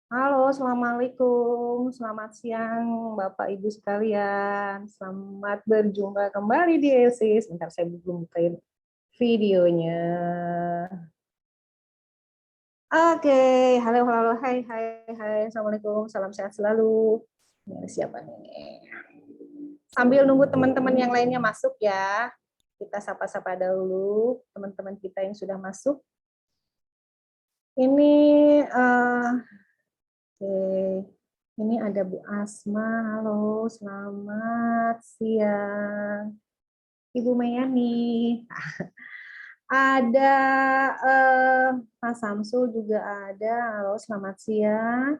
Halo, Assalamualaikum. Selamat siang, Bapak Ibu sekalian. Selamat berjumpa kembali di ELC. Sebentar, saya belum bukain videonya. Oke, halo, halo, hai, hai, hai. Assalamualaikum, salam sehat selalu. Ini siapa nih? Sambil nunggu teman-teman yang lainnya masuk ya, kita sapa-sapa dahulu teman-teman kita yang sudah masuk. Ini ini ada Bu Asma. Halo, selamat siang. Ibu Mayani. Ada Pak Samsul juga ada. Halo, selamat siang.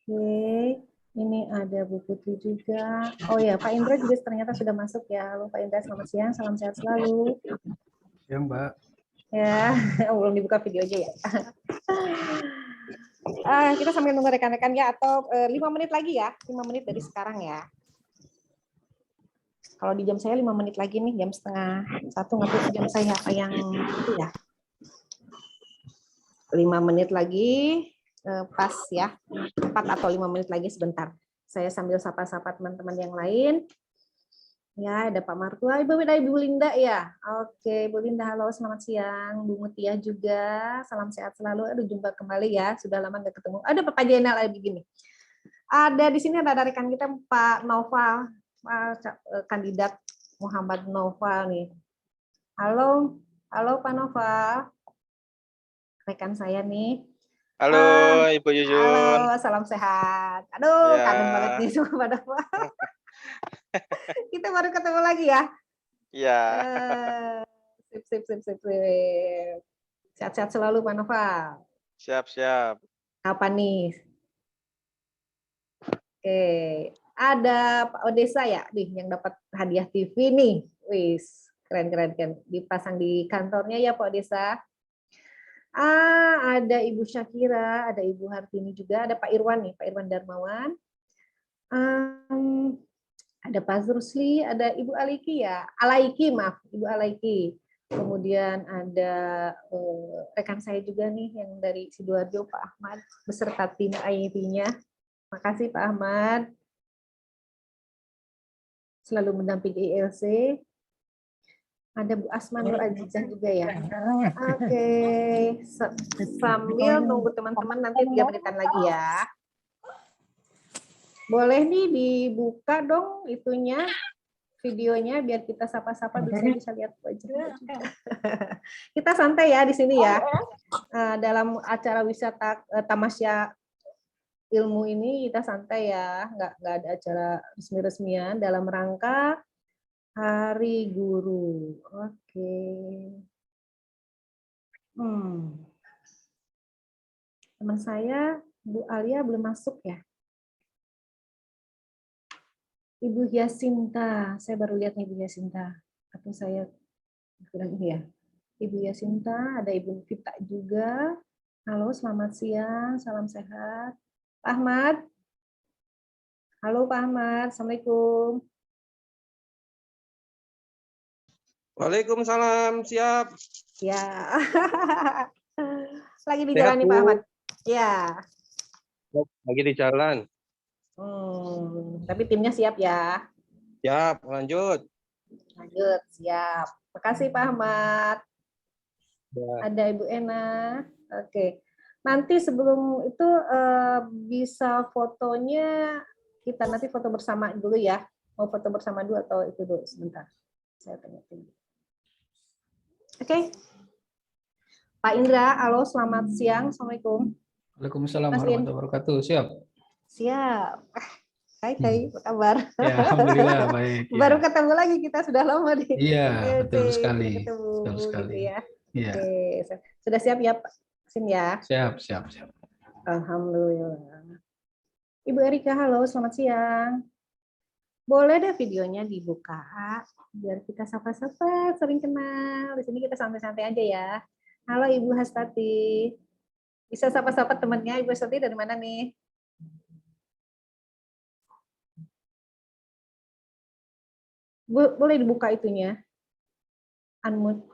Oke, ini ada Bu Putri juga. Oh ya, Pak Indra juga ternyata sudah masuk ya. Halo Pak Indra, selamat siang. Salam sehat selalu. Ya Mbak. Ya, belum dibuka videonya ya. Kita sambil nunggu rekan-rekan ya, atau 5 menit lagi ya, 5 menit dari sekarang ya. Kalau di jam saya 5 menit lagi nih, jam setengah 1, nggak tahu jam saya apa yang itu ya. 5 menit lagi, pas ya, 4 atau 5 menit lagi sebentar. Saya sambil sapa-sapa teman-teman yang lain. Ya, ada Pak Martua, Ibu Linda ya. Oke, Bu Linda, halo, selamat siang. Bu Mutia juga, salam sehat selalu. Aduh, jumpa kembali ya, sudah lama nggak ketemu. Ada Bapak Jainal lagi begini. Ada di sini ada rekan kita Pak Noval, kandidat Muhammad Noval nih. Halo, halo Pak Noval. Rekan saya nih. Halo Ibu Yuyun. Halo, salam sehat. Aduh, Ya. kangen banget nih sama Pak Noval. Kita baru ketemu lagi ya. Iya. Sip. Sehat-sehat selalu Pak Noval. Siap. Apa nih? Oke, ada Pak Odesa ya, nih yang dapat hadiah TV nih. Wis, keren. Dipasang di kantornya ya Pak Odesa. Ada Ibu Syakira, ada Ibu Hartini juga, ada Pak Irwan nih, Pak Irwan Darmawan. Ada Pak Zrusli, ada Ibu Alaiki ya, Ibu Alaiki. Kemudian ada rekan saya juga nih yang dari Sidoarjo, Pak Ahmad, beserta tim IT-nya. Makasih Pak Ahmad. Selalu mendampingi ELC. Ada Bu Asma Nur Azizah juga ya. Oke. Sambil nunggu teman-teman nanti 3 menitan lagi ya. Boleh nih dibuka dong itunya, videonya biar kita sapa-sapa bisa lihat wajahnya juga. Kita santai ya di sini ya. Dalam acara wisata tamasya ilmu ini kita santai ya, nggak ada acara resmi-resmian dalam rangka Hari Guru. Oke. Teman saya, Bu Alia belum masuk ya. Ibu Yasinta, saya baru lihat nih Ibu Yasinta. Atau saya kurang ini ya. Ibu Yasinta, ada Ibu Vita juga. Halo, selamat siang, salam sehat. Pak Ahmad. Halo Pak Ahmad, Assalamualaikum. Waalaikumsalam, siap. Ya. Lagi di jalan nih Pak Ahmad. Ya. Lagi di jalan. Tapi timnya siap ya. Siap, lanjut. Lanjut, siap. Makasih Pak Ahmad. Ya. Ada Ibu Ena. Oke. Nanti sebelum itu bisa fotonya, kita nanti foto bersama dulu ya. Mau foto bersama dulu atau itu dulu sebentar. Saya tanya dulu. Oke. Pak Indra, halo, selamat siang. Assalamualaikum. Waalaikumsalam Mas In. warahmatullahi wabarakatuh. Siap. Siap. Hai, apa kabar? Ya, alhamdulillah baik. Ya. Baru ketemu lagi, kita sudah lama nih. Iya, betul sekali. Ketemu, Betul sekali. gitu ya. Iya. Oke, sudah siap ya Pak Sin ya? Siap, siap, siap. Alhamdulillah. Ibu Erika, halo, selamat siang. Boleh deh videonya dibuka, biar kita sapa-sapa, sering kenal. Di sini kita santai-santai aja ya. Halo Ibu Hastati. Bisa sapa-sapa temannya Ibu Hastati dari mana nih? Boleh dibuka itunya? Unmute.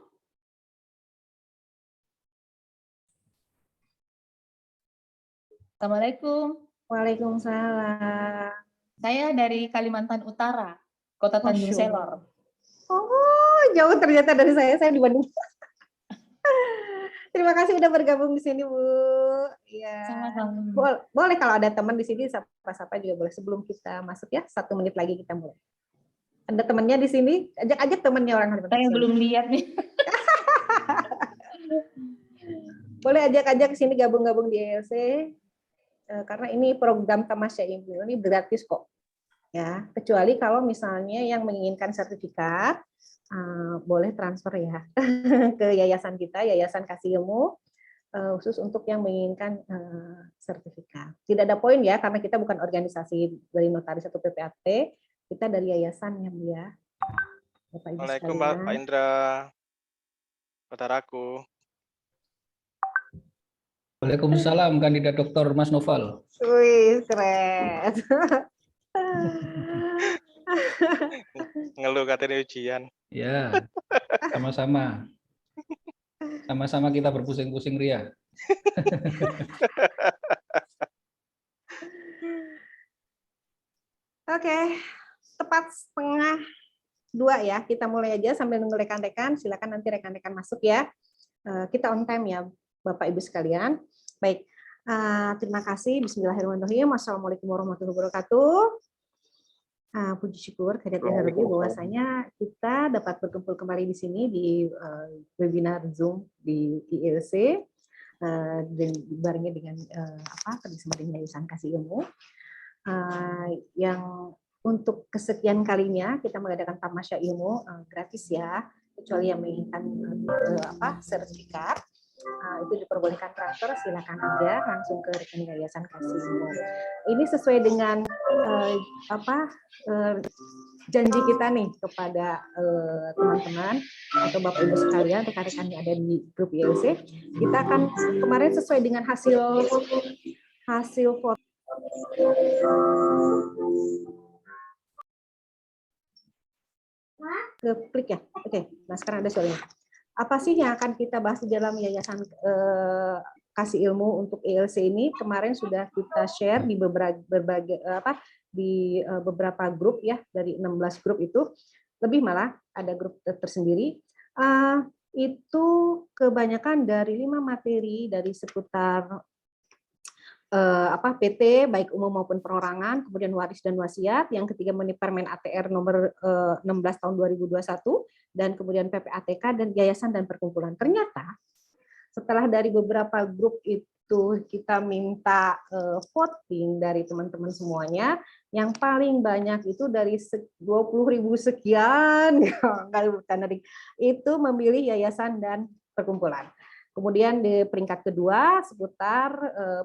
Assalamualaikum. Waalaikumsalam. Saya dari Kalimantan Utara, Kota Tanjung Masya Selor. Allah. Oh, jauh ternyata dari saya di Bandung. Terima kasih udah bergabung di sini, Bu. Ya. Sama-sama. Boleh kalau ada teman di sini, sapa-sapa juga boleh. Sebelum kita masuk ya, 1 menit lagi kita mulai. Ada temannya di sini, ajak-ajak temannya orang Kalimantan. Saya belum lihat nih. Boleh ajak-ajak ke sini gabung-gabung di ELC. Karena ini program Tamasya Ilmu ini gratis kok. Ya, kecuali kalau misalnya yang menginginkan sertifikat, boleh transfer ya ke yayasan kita, Yayasan Kasih Ilmu, khusus untuk yang menginginkan sertifikat. Tidak ada poin ya, karena kita bukan organisasi dari notaris atau PPAT, kita dari yayasan ya Bu ya. Assalamualaikum Pak Indra. Saudaraku. Waalaikumsalam kandidat Dr. Mas Noval. Wih, keren. Ngeluh katanya ujian. Ya, sama-sama. Sama-sama kita berpusing-pusing ria. Oke, tepat 1:30 ya. Kita mulai aja sambil nunggu rekan-rekan. Silakan nanti rekan-rekan masuk ya. Kita on time ya, Bapak Ibu sekalian. Baik, terima kasih. Bismillahirrahmanirrahim. Wassalamualaikum warahmatullahi wabarakatuh. Puji syukur kehadirat Ilahi Rabbi bahwasanya kita dapat berkumpul kembali di sini di webinar Zoom di ILC dan barengi dengan kerjasama dengan Yayasan Kasih Ilmu yang untuk kesekian kalinya kita mengadakan Tamasya Ilmu gratis ya, kecuali yang menginginkan sertifikat. Itu diperbolehkan transfer, silakan aja langsung ke rekening Yayasan Kasih Ilmu. Ini sesuai dengan janji kita nih kepada teman-teman atau Bapak Ibu sekalian, rekan-rekan yang ada di grup ILC. Kita akan kemarin sesuai dengan hasil foto. Klik ya. Oke, nah sekarang ada suaranya. Apa sih yang akan kita bahas di dalam Yayasan Kasih Ilmu untuk ELC ini? Kemarin sudah kita share di beberapa grup ya, dari 16 grup itu, lebih malah ada grup tersendiri. Itu kebanyakan dari 5 materi dari seputar PT baik umum maupun perorangan, kemudian waris dan wasiat, yang ketiga mengenai Permen ATR nomor 16 tahun 2021, dan kemudian PPATK dan yayasan dan perkumpulan. Ternyata setelah dari beberapa grup itu itu kita minta voting dari teman-teman semuanya, yang paling banyak itu dari 20.000 sekian, itu memilih yayasan dan perkumpulan. Kemudian di peringkat kedua seputar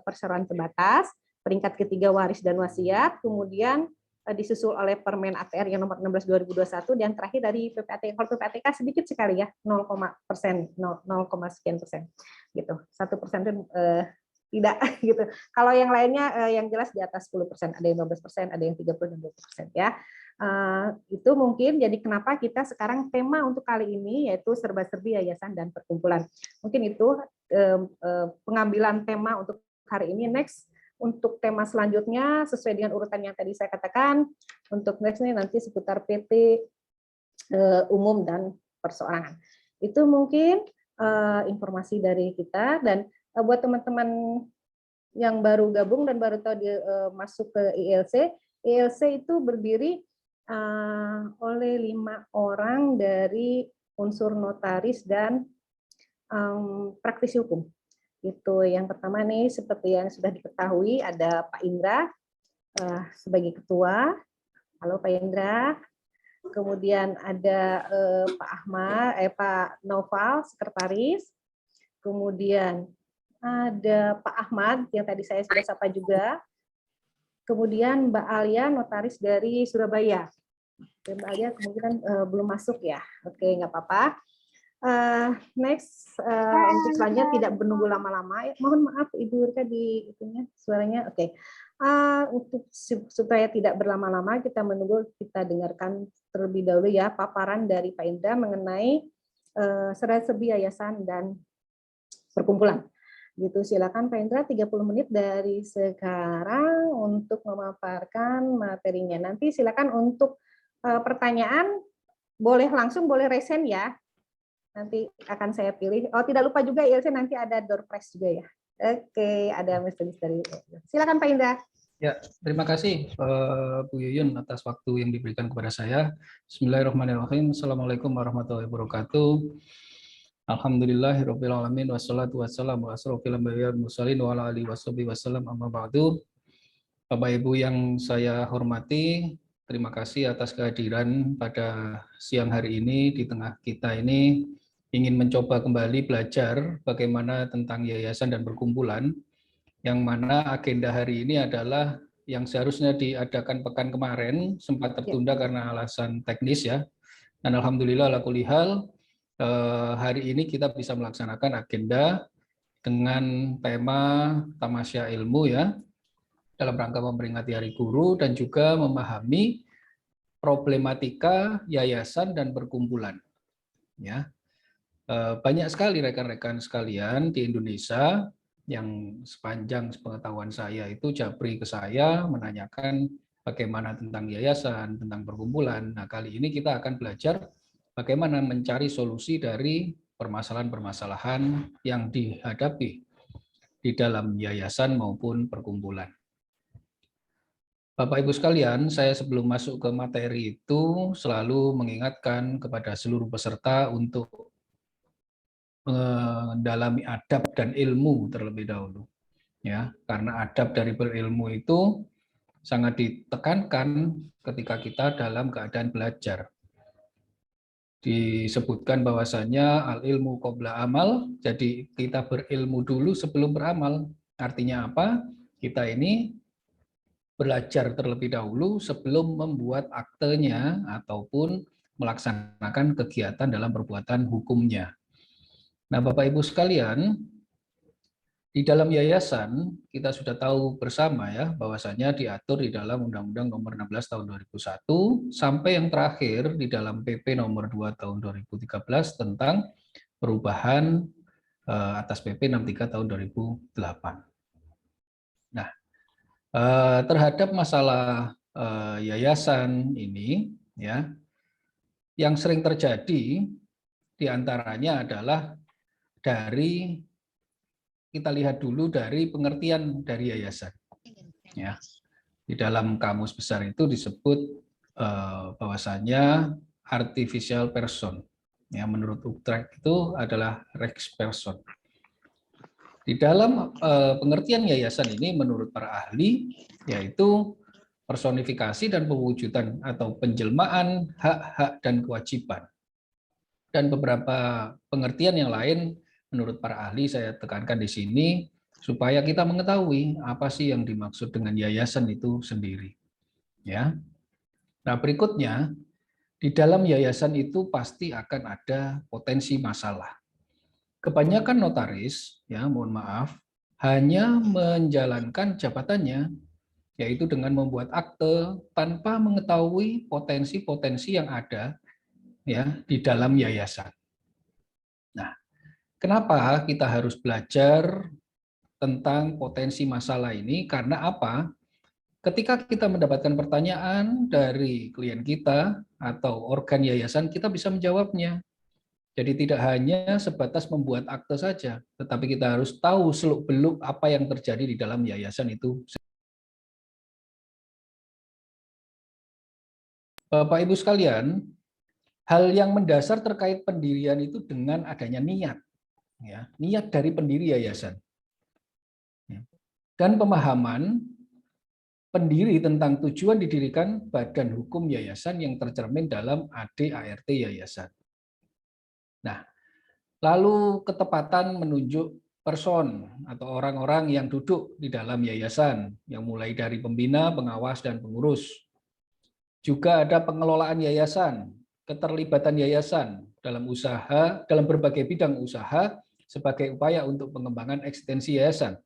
perseroan terbatas, peringkat ketiga waris dan wasiat, kemudian disusul oleh Permen ATR yang nomor 16 2021, dan terakhir dari PPATK. Kalau PPATK sedikit sekali ya, 0, persen, 0, sekian persen, gitu. 1% itu tidak gitu. Kalau yang lainnya yang jelas di atas 10%, ada yang 12%, ada yang 30 dan 20% ya. Itu mungkin jadi kenapa kita sekarang tema untuk kali ini yaitu serba-serbi yayasan dan perkumpulan. Mungkin itu pengambilan tema untuk hari ini. Next. Untuk tema selanjutnya, sesuai dengan urutan yang tadi saya katakan, untuk next nih nanti seputar PT umum dan perseorangan. Itu mungkin informasi dari kita, dan buat teman-teman yang baru gabung dan baru tahu masuk ke ILC, ILC itu berdiri oleh 5 orang dari unsur notaris dan praktisi hukum. Itu yang pertama nih, seperti yang sudah diketahui ada Pak Indra sebagai ketua. Halo Pak Indra. Kemudian ada Pak Noval sekretaris. Kemudian ada Pak Ahmad yang tadi saya sudah sapa juga. Kemudian Mbak Alia notaris dari Surabaya. Mbak Alia kemungkinan belum masuk ya. Oke, nggak apa-apa. Next, untuk selanjutnya tidak menunggu lama-lama. Mohon maaf Ibu Rika di itunya suaranya. Oke. Untuk supaya tidak berlama-lama, kita menunggu, kita dengarkan terlebih dahulu ya paparan dari Pak Indra mengenai serba-serbi yayasan dan perkumpulan. Gitu, silakan Pak Indra 30 menit dari sekarang untuk memaparkan materinya. Nanti silakan untuk pertanyaan boleh langsung, boleh resen ya. Nanti akan saya pilih. Oh, tidak lupa juga ILC nanti ada door prize juga ya. Oke, ada message dari. Silakan Pak Indra. Ya, terima kasih Bu Yuyun atas waktu yang diberikan kepada saya. Bismillahirrahmanirrahim. Assalamualaikum warahmatullahi wabarakatuh. Alhamdulillahirabbil alamin wassalatu wassalamu ala asrofil anbiya'i wal mursalin wa ala alihi wasallam amma ba'du. Bapak Ibu yang saya hormati, terima kasih atas kehadiran pada siang hari ini di tengah kita ini. Ingin mencoba kembali belajar bagaimana tentang yayasan dan perkumpulan, yang mana agenda hari ini adalah yang seharusnya diadakan pekan kemarin, sempat tertunda karena alasan teknis ya. Dan alhamdulillah ala kulli hal, hari ini kita bisa melaksanakan agenda dengan tema Tamasya Ilmu ya, dalam rangka memperingati Hari Guru dan juga memahami problematika yayasan dan perkumpulan. Ya. Banyak sekali rekan-rekan sekalian di Indonesia yang sepanjang pengetahuan saya itu japri ke saya menanyakan bagaimana tentang yayasan, tentang perkumpulan. Nah, kali ini kita akan belajar bagaimana mencari solusi dari permasalahan-permasalahan yang dihadapi di dalam yayasan maupun perkumpulan. Bapak Ibu sekalian, saya sebelum masuk ke materi itu selalu mengingatkan kepada seluruh peserta untuk mendalami adab dan ilmu terlebih dahulu, ya, karena adab dari berilmu itu sangat ditekankan ketika kita dalam keadaan belajar. Disebutkan bahwasanya al ilmu qabla amal, jadi kita berilmu dulu sebelum beramal. Artinya apa? Kita ini belajar terlebih dahulu sebelum membuat aktenya ataupun melaksanakan kegiatan dalam perbuatan hukumnya. Nah, Bapak Ibu sekalian, di dalam yayasan kita sudah tahu bersama ya bahwasanya diatur di dalam Undang-Undang Nomor 16 Tahun 2001 sampai yang terakhir di dalam PP Nomor 2 Tahun 2013 tentang perubahan atas PP 63 Tahun 2008. Nah, terhadap masalah yayasan ini ya, yang sering terjadi diantaranya adalah dari, kita lihat dulu dari pengertian dari yayasan. Ya, di dalam kamus besar itu disebut bahwasanya artificial person. Ya, menurut Utrecht itu adalah Rex person. Di dalam pengertian yayasan ini menurut para ahli yaitu personifikasi dan pewujudan atau penjelmaan hak-hak dan kewajiban. Dan beberapa pengertian yang lain menurut para ahli saya tekankan di sini supaya kita mengetahui apa sih yang dimaksud dengan yayasan itu sendiri. Ya. Nah, berikutnya di dalam yayasan itu pasti akan ada potensi masalah. Kebanyakan notaris, ya mohon maaf, hanya menjalankan jabatannya, yaitu dengan membuat akte tanpa mengetahui potensi-potensi yang ada ya di dalam yayasan. Nah, kenapa kita harus belajar tentang potensi masalah ini? Karena apa? Ketika kita mendapatkan pertanyaan dari klien kita atau organ yayasan, kita bisa menjawabnya. Jadi tidak hanya sebatas membuat akte saja, tetapi kita harus tahu seluk-beluk apa yang terjadi di dalam yayasan itu. Bapak Ibu sekalian, hal yang mendasar terkait pendirian itu dengan adanya niat, ya, niat dari pendiri yayasan, dan pemahaman pendiri tentang tujuan didirikan badan hukum yayasan yang tercermin dalam ADART yayasan. Nah, lalu ketepatan menunjuk person atau orang-orang yang duduk di dalam yayasan, yang mulai dari pembina, pengawas, dan pengurus. Juga ada pengelolaan yayasan, keterlibatan yayasan dalam usaha, dalam berbagai bidang usaha sebagai upaya untuk pengembangan ekstensi yayasan.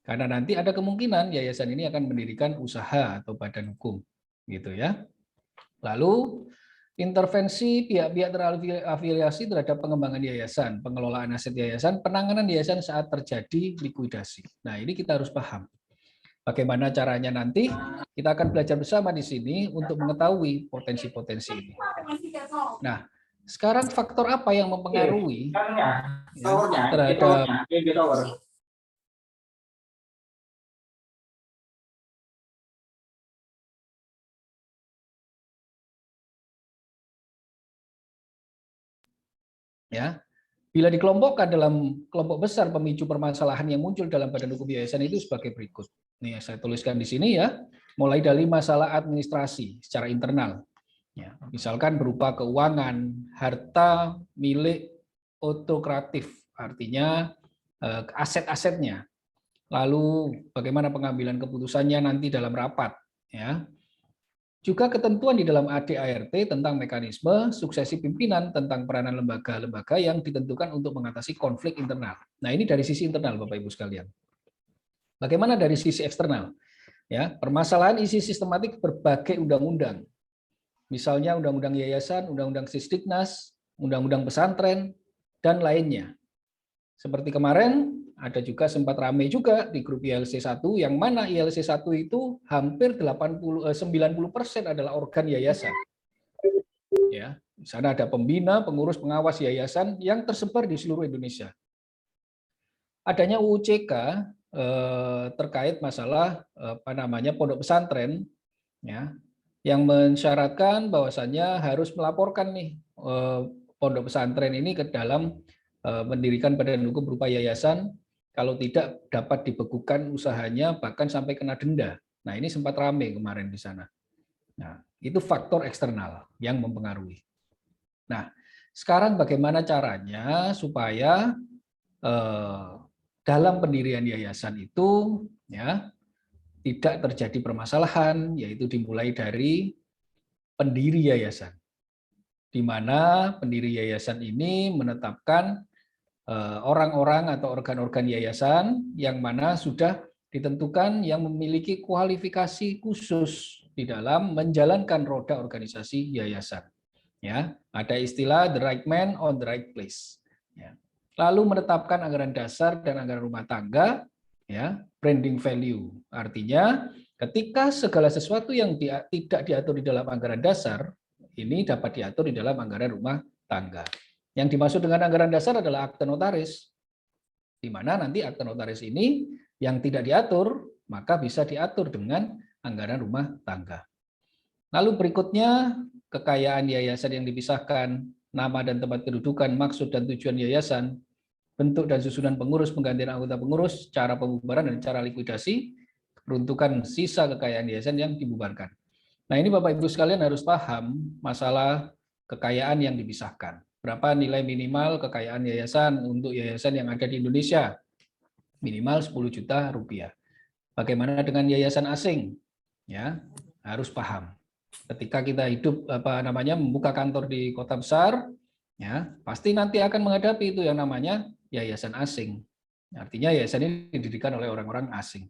Karena nanti ada kemungkinan yayasan ini akan mendirikan usaha atau badan hukum, gitu ya. Lalu intervensi pihak-pihak terafiliasi terhadap pengembangan yayasan, pengelolaan aset yayasan, penanganan yayasan saat terjadi likuidasi. Nah, ini kita harus paham. Bagaimana caranya nanti, kita akan belajar bersama di sini untuk mengetahui potensi-potensi ini. Nah, sekarang faktor apa yang mempengaruhi ya, terhadap ya, bila dikelompokkan dalam kelompok besar pemicu permasalahan yang muncul dalam badan hukum yayasan itu sebagai berikut. Nih saya tuliskan di sini ya, mulai dari masalah administrasi secara internal. Ya, misalkan berupa keuangan, harta milik otokratif, artinya aset-asetnya. Lalu bagaimana pengambilan keputusannya nanti dalam rapat, ya. Juga ketentuan di dalam ADART tentang mekanisme suksesi pimpinan, tentang peranan lembaga-lembaga yang ditentukan untuk mengatasi konflik internal. Nah, ini dari sisi internal, Bapak Ibu sekalian. Bagaimana dari sisi eksternal? Ya, permasalahan isi sistematik berbagai undang-undang. Misalnya undang-undang yayasan, undang-undang Sisdiknas, undang-undang pesantren, dan lainnya. Seperti kemarin, ada juga sempat ramai juga di grup ILC 1, yang mana ILC 1 itu hampir 90% adalah organ yayasan. Ya, di sana ada pembina, pengurus, pengawas yayasan yang tersebar di seluruh Indonesia. Adanya UUCK terkait masalah pondok pesantren, ya, yang mensyaratkan bahwasannya harus melaporkan nih pondok pesantren ini ke dalam mendirikan badan hukum berupa yayasan. Kalau tidak dapat dibekukan usahanya, bahkan sampai kena denda. Nah, ini sempat ramai kemarin di sana. Nah, itu faktor eksternal yang mempengaruhi. Nah, sekarang bagaimana caranya supaya dalam pendirian yayasan itu ya tidak terjadi permasalahan, yaitu dimulai dari pendiri yayasan, di mana pendiri yayasan ini menetapkan orang-orang atau organ-organ yayasan yang mana sudah ditentukan yang memiliki kualifikasi khusus di dalam menjalankan roda organisasi yayasan. Ya, ada istilah the right man on the right place. Ya. Lalu menetapkan anggaran dasar dan anggaran rumah tangga, ya, branding value. Artinya, ketika segala sesuatu yang tidak diatur di dalam anggaran dasar, ini dapat diatur di dalam anggaran rumah tangga. Yang dimaksud dengan anggaran dasar adalah akte notaris, di mana nanti akte notaris ini yang tidak diatur, maka bisa diatur dengan anggaran rumah tangga. Lalu berikutnya, kekayaan yayasan yang dipisahkan, nama dan tempat kedudukan, maksud dan tujuan yayasan, bentuk dan susunan pengurus, penggantian anggota pengurus, cara pembubaran dan cara likuidasi, peruntukan sisa kekayaan yayasan yang dibubarkan. Nah, ini Bapak Ibu sekalian harus paham masalah kekayaan yang dipisahkan. Berapa nilai minimal kekayaan yayasan untuk yayasan yang ada di Indonesia? Minimal 10 juta rupiah. Bagaimana dengan yayasan asing? Ya, harus paham. Ketika kita hidup membuka kantor di kota besar, ya, pasti nanti akan menghadapi itu yang namanya yayasan asing. Artinya yayasan ini didirikan oleh orang-orang asing.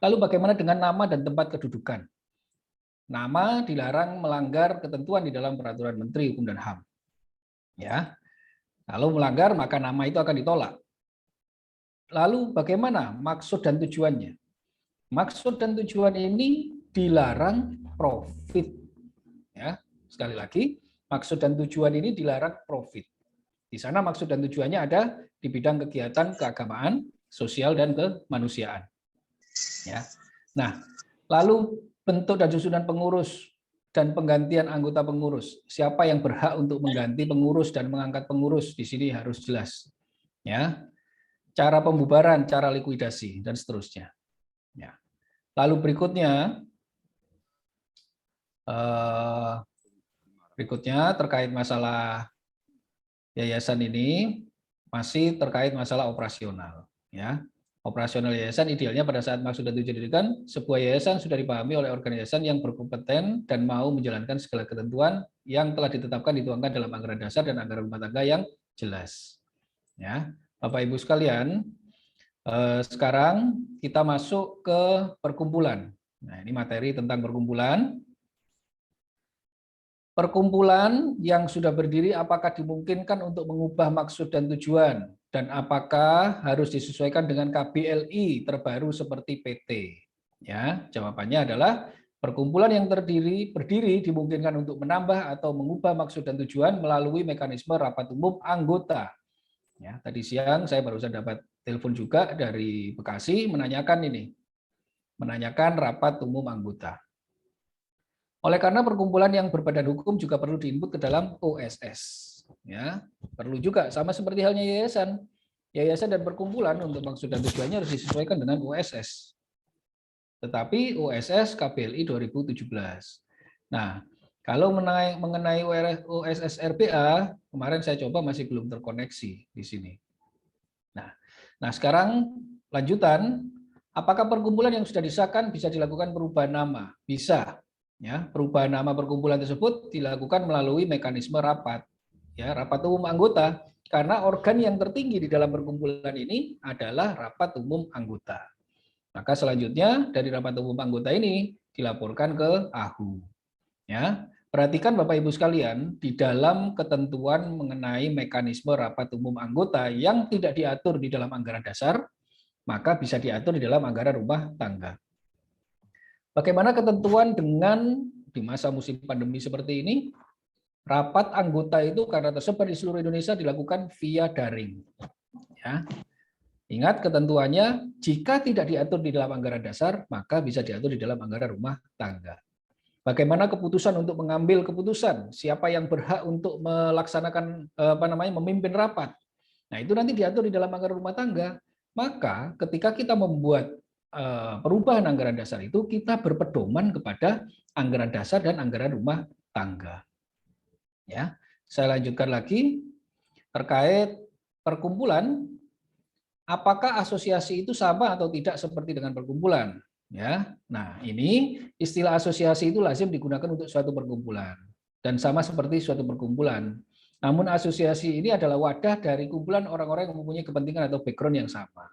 Lalu bagaimana dengan nama dan tempat kedudukan? Nama dilarang melanggar ketentuan di dalam Peraturan Menteri Hukum dan HAM. Ya. Kalau melanggar maka nama itu akan ditolak. Lalu bagaimana maksud dan tujuannya? Maksud dan tujuan ini dilarang profit. Ya, sekali lagi, maksud dan tujuan ini dilarang profit. Di sana maksud dan tujuannya ada di bidang kegiatan keagamaan, sosial dan kemanusiaan. Ya. Nah, lalu bentuk dan susunan pengurus dan penggantian anggota pengurus. Siapa yang berhak untuk mengganti pengurus dan mengangkat pengurus di sini harus jelas. Ya. Cara pembubaran, cara likuidasi dan seterusnya. Ya. Lalu berikutnya terkait masalah yayasan ini masih terkait masalah operasional. Ya. Operasional yayasan idealnya pada saat maksud dan tujuan didirikan, sebuah yayasan sudah dipahami oleh organ yayasan yang berkompeten dan mau menjalankan segala ketentuan yang telah ditetapkan dituangkan dalam anggaran dasar dan anggaran rumah tangga yang jelas. Ya, Bapak Ibu sekalian, sekarang kita masuk ke perkumpulan. Nah, ini materi tentang perkumpulan. Perkumpulan yang sudah berdiri apakah dimungkinkan untuk mengubah maksud dan tujuan? Dan apakah harus disesuaikan dengan KBLI terbaru seperti PT? Ya, jawabannya adalah perkumpulan yang berdiri dimungkinkan untuk menambah atau mengubah maksud dan tujuan melalui mekanisme rapat umum anggota. Ya, tadi siang saya barusan dapat telepon juga dari Bekasi menanyakan rapat umum anggota. Oleh karena perkumpulan yang berbadan hukum juga perlu diinput ke dalam OSS. Ya, perlu juga sama seperti halnya yayasan. Yayasan dan perkumpulan untuk maksud dan tujuannya harus disesuaikan dengan OSS. Tetapi OSS KBLI 2017. Nah, kalau mengenai OSS RBA, kemarin saya coba masih belum terkoneksi di sini. Nah, sekarang lanjutan, apakah perkumpulan yang sudah disahkan bisa dilakukan perubahan nama? Bisa. Ya, perubahan nama perkumpulan tersebut dilakukan melalui mekanisme rapat. Ya, rapat umum anggota, karena organ yang tertinggi di dalam perkumpulan ini adalah rapat umum anggota. Maka selanjutnya dari rapat umum anggota ini dilaporkan ke AHU. Ya, perhatikan Bapak Ibu sekalian, di dalam ketentuan mengenai mekanisme rapat umum anggota yang tidak diatur di dalam anggaran dasar, maka bisa diatur di dalam anggaran rumah tangga. Bagaimana ketentuan dengan di masa musim pandemi seperti ini? Rapat anggota itu karena tersebar di seluruh Indonesia dilakukan via daring. Ya. Ingat ketentuannya, jika tidak diatur di dalam anggaran dasar, maka bisa diatur di dalam anggaran rumah tangga. Bagaimana keputusan untuk mengambil keputusan? Siapa yang berhak untuk melaksanakan memimpin rapat? Nah, itu nanti diatur di dalam anggaran rumah tangga. Maka ketika kita membuat perubahan anggaran dasar itu, kita berpedoman kepada anggaran dasar dan anggaran rumah tangga. Ya, saya lanjutkan lagi terkait perkumpulan. Apakah asosiasi itu sama atau tidak seperti dengan perkumpulan? Ya, nah ini istilah asosiasi itu lazim digunakan untuk suatu perkumpulan dan sama seperti suatu perkumpulan. Namun asosiasi ini adalah wadah dari kumpulan orang-orang yang mempunyai kepentingan atau background yang sama.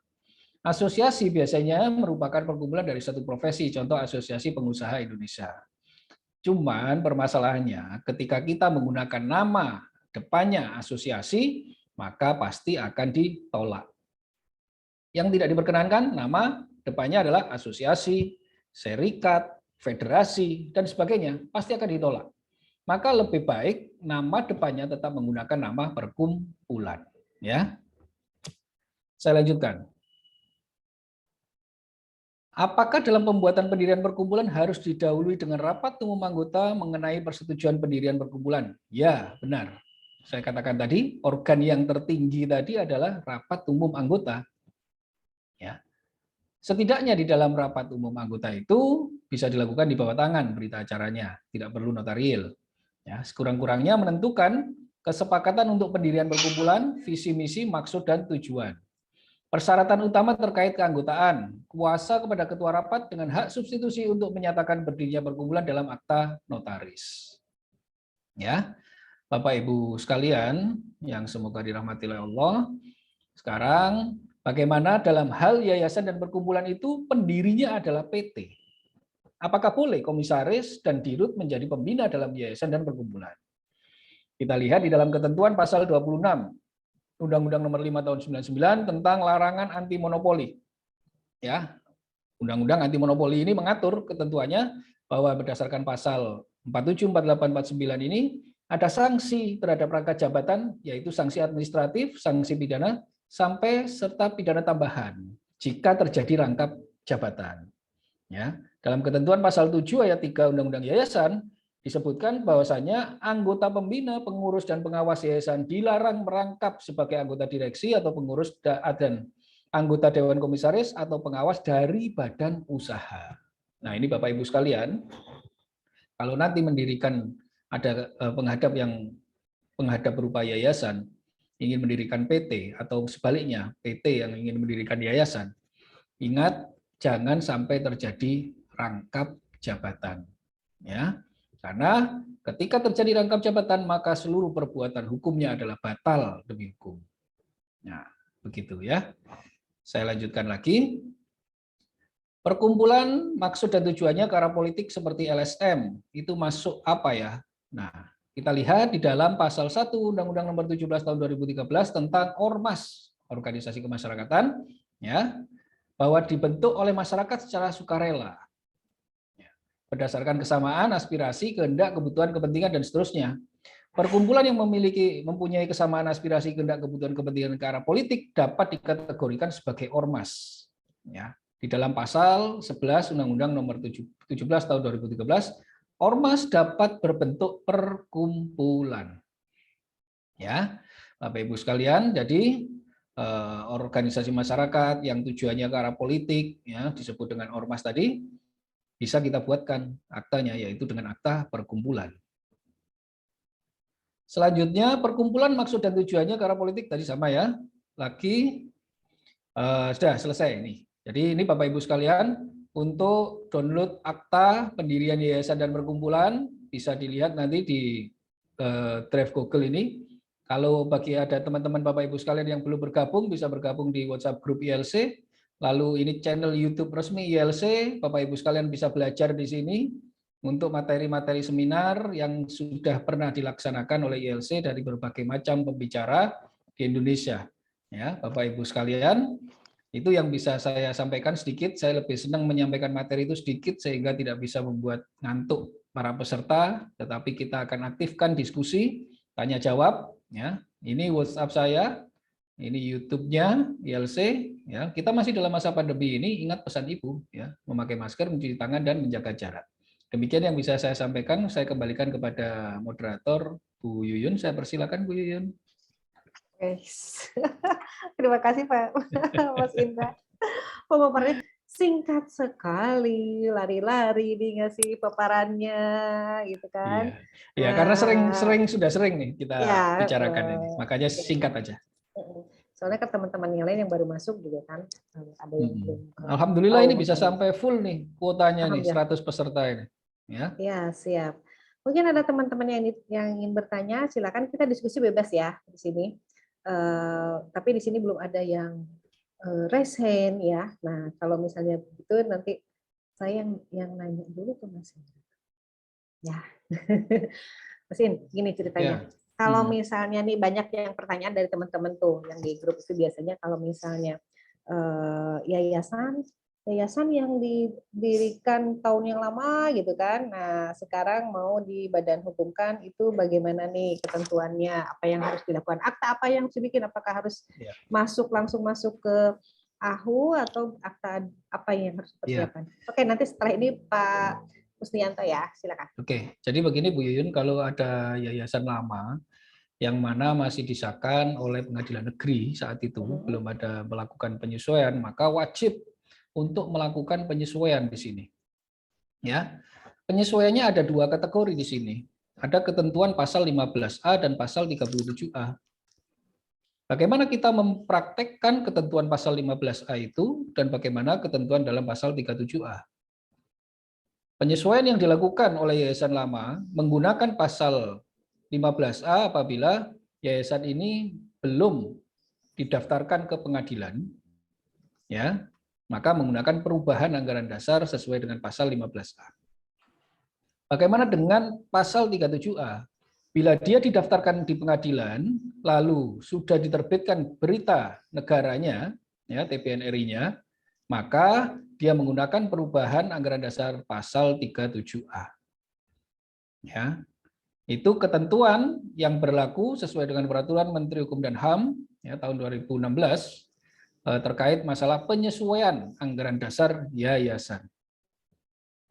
Asosiasi biasanya merupakan perkumpulan dari satu profesi, contoh Asosiasi Pengusaha Indonesia. Cuman permasalahannya ketika kita menggunakan nama depannya asosiasi, maka pasti akan ditolak. Yang tidak diperkenankan nama depannya adalah asosiasi, serikat, federasi, dan sebagainya, pasti akan ditolak. Maka lebih baik nama depannya tetap menggunakan nama perkumpulan. Ya, saya lanjutkan. Apakah dalam pembuatan pendirian perkumpulan harus didahului dengan rapat umum anggota mengenai persetujuan pendirian perkumpulan? Ya, benar. saya katakan tadi, organ yang tertinggi tadi adalah rapat umum anggota. Ya. Setidaknya di dalam rapat umum anggota itu bisa dilakukan di bawah tangan berita acaranya, tidak perlu notarial. Ya, sekurang-kurangnya menentukan kesepakatan untuk pendirian perkumpulan, visi misi, maksud dan tujuan. Persyaratan utama terkait keanggotaan, kuasa kepada ketua rapat dengan hak substitusi untuk menyatakan berdirinya perkumpulan dalam akta notaris. Ya, Bapak Ibu sekalian yang semoga dirahmati oleh Allah. Sekarang bagaimana dalam hal yayasan dan perkumpulan itu pendirinya adalah PT? Apakah boleh komisaris dan dirut menjadi pembina dalam yayasan dan perkumpulan? Kita lihat di dalam ketentuan pasal 26 Undang-Undang Nomor 5 Tahun 99 tentang larangan anti monopoli. Ya, Undang-Undang anti monopoli ini mengatur ketentuannya bahwa berdasarkan pasal 47, 48, 49 ini ada sanksi terhadap rangkap jabatan, yaitu sanksi administratif, sanksi pidana, sampai serta pidana tambahan jika terjadi rangkap jabatan. Ya, dalam ketentuan pasal 7 ayat 3 Undang-Undang Yayasan disebutkan bahwasanya anggota pembina, pengurus dan pengawas yayasan dilarang merangkap sebagai anggota direksi atau pengurus dan anggota dewan komisaris atau pengawas dari badan usaha. Nah, ini Bapak Ibu sekalian, kalau nanti mendirikan ada penghadap berupa yayasan ingin mendirikan PT atau sebaliknya PT yang ingin mendirikan yayasan, ingat jangan sampai terjadi rangkap jabatan, ya. Karena ketika terjadi rangkap jabatan, maka seluruh perbuatan hukumnya adalah batal demi hukum. Nah, begitu ya. Saya lanjutkan lagi. Perkumpulan maksud dan tujuannya ke arah politik seperti LSM, itu masuk apa ya? Nah, kita lihat di dalam pasal 1 Undang-Undang Nomor 17 Tahun 2013 tentang Ormas, organisasi kemasyarakatan, ya, bahwa dibentuk oleh masyarakat secara sukarela. Berdasarkan kesamaan, aspirasi, kehendak, kebutuhan, kepentingan, dan seterusnya. Perkumpulan yang mempunyai kesamaan aspirasi, kehendak, kebutuhan, kepentingan ke arah politik dapat dikategorikan sebagai ormas. Ya, di dalam pasal 11 Undang-Undang Nomor 17 Tahun 2013, ormas dapat berbentuk perkumpulan. Ya, Bapak Ibu sekalian, jadi organisasi masyarakat yang tujuannya ke arah politik, ya, disebut dengan ormas tadi, bisa kita buatkan aktanya, yaitu dengan akta perkumpulan. Selanjutnya, perkumpulan maksud dan tujuannya ke arah politik tadi sama ya. Lagi sudah selesai ini. Jadi ini Bapak Ibu sekalian, untuk download akta pendirian yayasan dan perkumpulan bisa dilihat nanti di drive Google ini. Kalau bagi ada teman-teman Bapak Ibu sekalian yang belum bergabung, bisa bergabung di WhatsApp grup ILC. Lalu ini channel YouTube resmi ILC, Bapak Ibu sekalian bisa belajar di sini untuk materi-materi seminar yang sudah pernah dilaksanakan oleh ILC dari berbagai macam pembicara di Indonesia. Ya, Bapak Ibu sekalian, itu yang bisa saya sampaikan sedikit. Saya lebih senang menyampaikan materi itu sedikit sehingga tidak bisa membuat ngantuk para peserta, tetapi kita akan aktifkan diskusi, tanya jawab. Ya, ini WhatsApp saya. Ini YouTube-nya ILC, ya. Kita masih dalam masa pandemi ini, ingat pesan Ibu, ya, memakai masker, mencuci tangan dan menjaga jarak. Demikian yang bisa saya sampaikan. Saya kembalikan kepada moderator Bu Yuyun. Saya persilakan Bu Yuyun. Terima kasih Pak Mas Indra. Pemaparannya singkat sekali, lari-lari nih ngasih paparannya, gitu kan? Iya, karena sudah sering nih kita bicarakan ini, makanya singkat aja. Soalnya ke teman-teman yang lain yang baru masuk juga kan ada yang belum. Alhamdulillah ini bisa sampai full nih kuotanya nih 100 peserta ini. Ya. Ya, siap. Mungkin ada teman-teman yang ingin bertanya, silakan kita diskusi bebas ya di sini. Tapi di sini belum ada yang raise hand ya. Nah, kalau misalnya begitu nanti saya yang nanya dulu ke Mas Indra. Ya. Mas Indra, gini ceritanya. Ya. Kalau misalnya nih banyak yang pertanyaan dari teman-teman tuh yang di grup itu biasanya kalau misalnya yayasan yang didirikan tahun yang lama gitu kan, nah sekarang mau dibadan hukumkan itu bagaimana nih ketentuannya, apa yang harus dilakukan, akta apa yang harus dibikin, apakah harus langsung masuk ke AHU atau akta apa yang harus dipersiapkan? Oke, nanti setelah ini Pak Musnianto ya, silakan. Oke, jadi begini Bu Yuyun, kalau ada yayasan lama yang mana masih disahkan oleh pengadilan negeri saat itu, belum ada melakukan penyesuaian, maka wajib untuk melakukan penyesuaian di sini. Ya, penyesuaiannya ada 2 kategori di sini. Ada ketentuan pasal 15A dan pasal 37A. Bagaimana kita mempraktekkan ketentuan pasal 15A itu dan bagaimana ketentuan dalam pasal 37A. Penyesuaian yang dilakukan oleh yayasan lama menggunakan pasal 15A apabila yayasan ini belum didaftarkan ke pengadilan, ya, maka menggunakan perubahan anggaran dasar sesuai dengan pasal 15A. Bagaimana dengan pasal 37A? Bila dia didaftarkan di pengadilan, lalu sudah diterbitkan berita negaranya, ya, TPNRI-nya, maka dia menggunakan perubahan anggaran dasar pasal 37A. Ya, itu ketentuan yang berlaku sesuai dengan peraturan Menteri Hukum dan HAM ya, tahun 2016 terkait masalah penyesuaian anggaran dasar yayasan.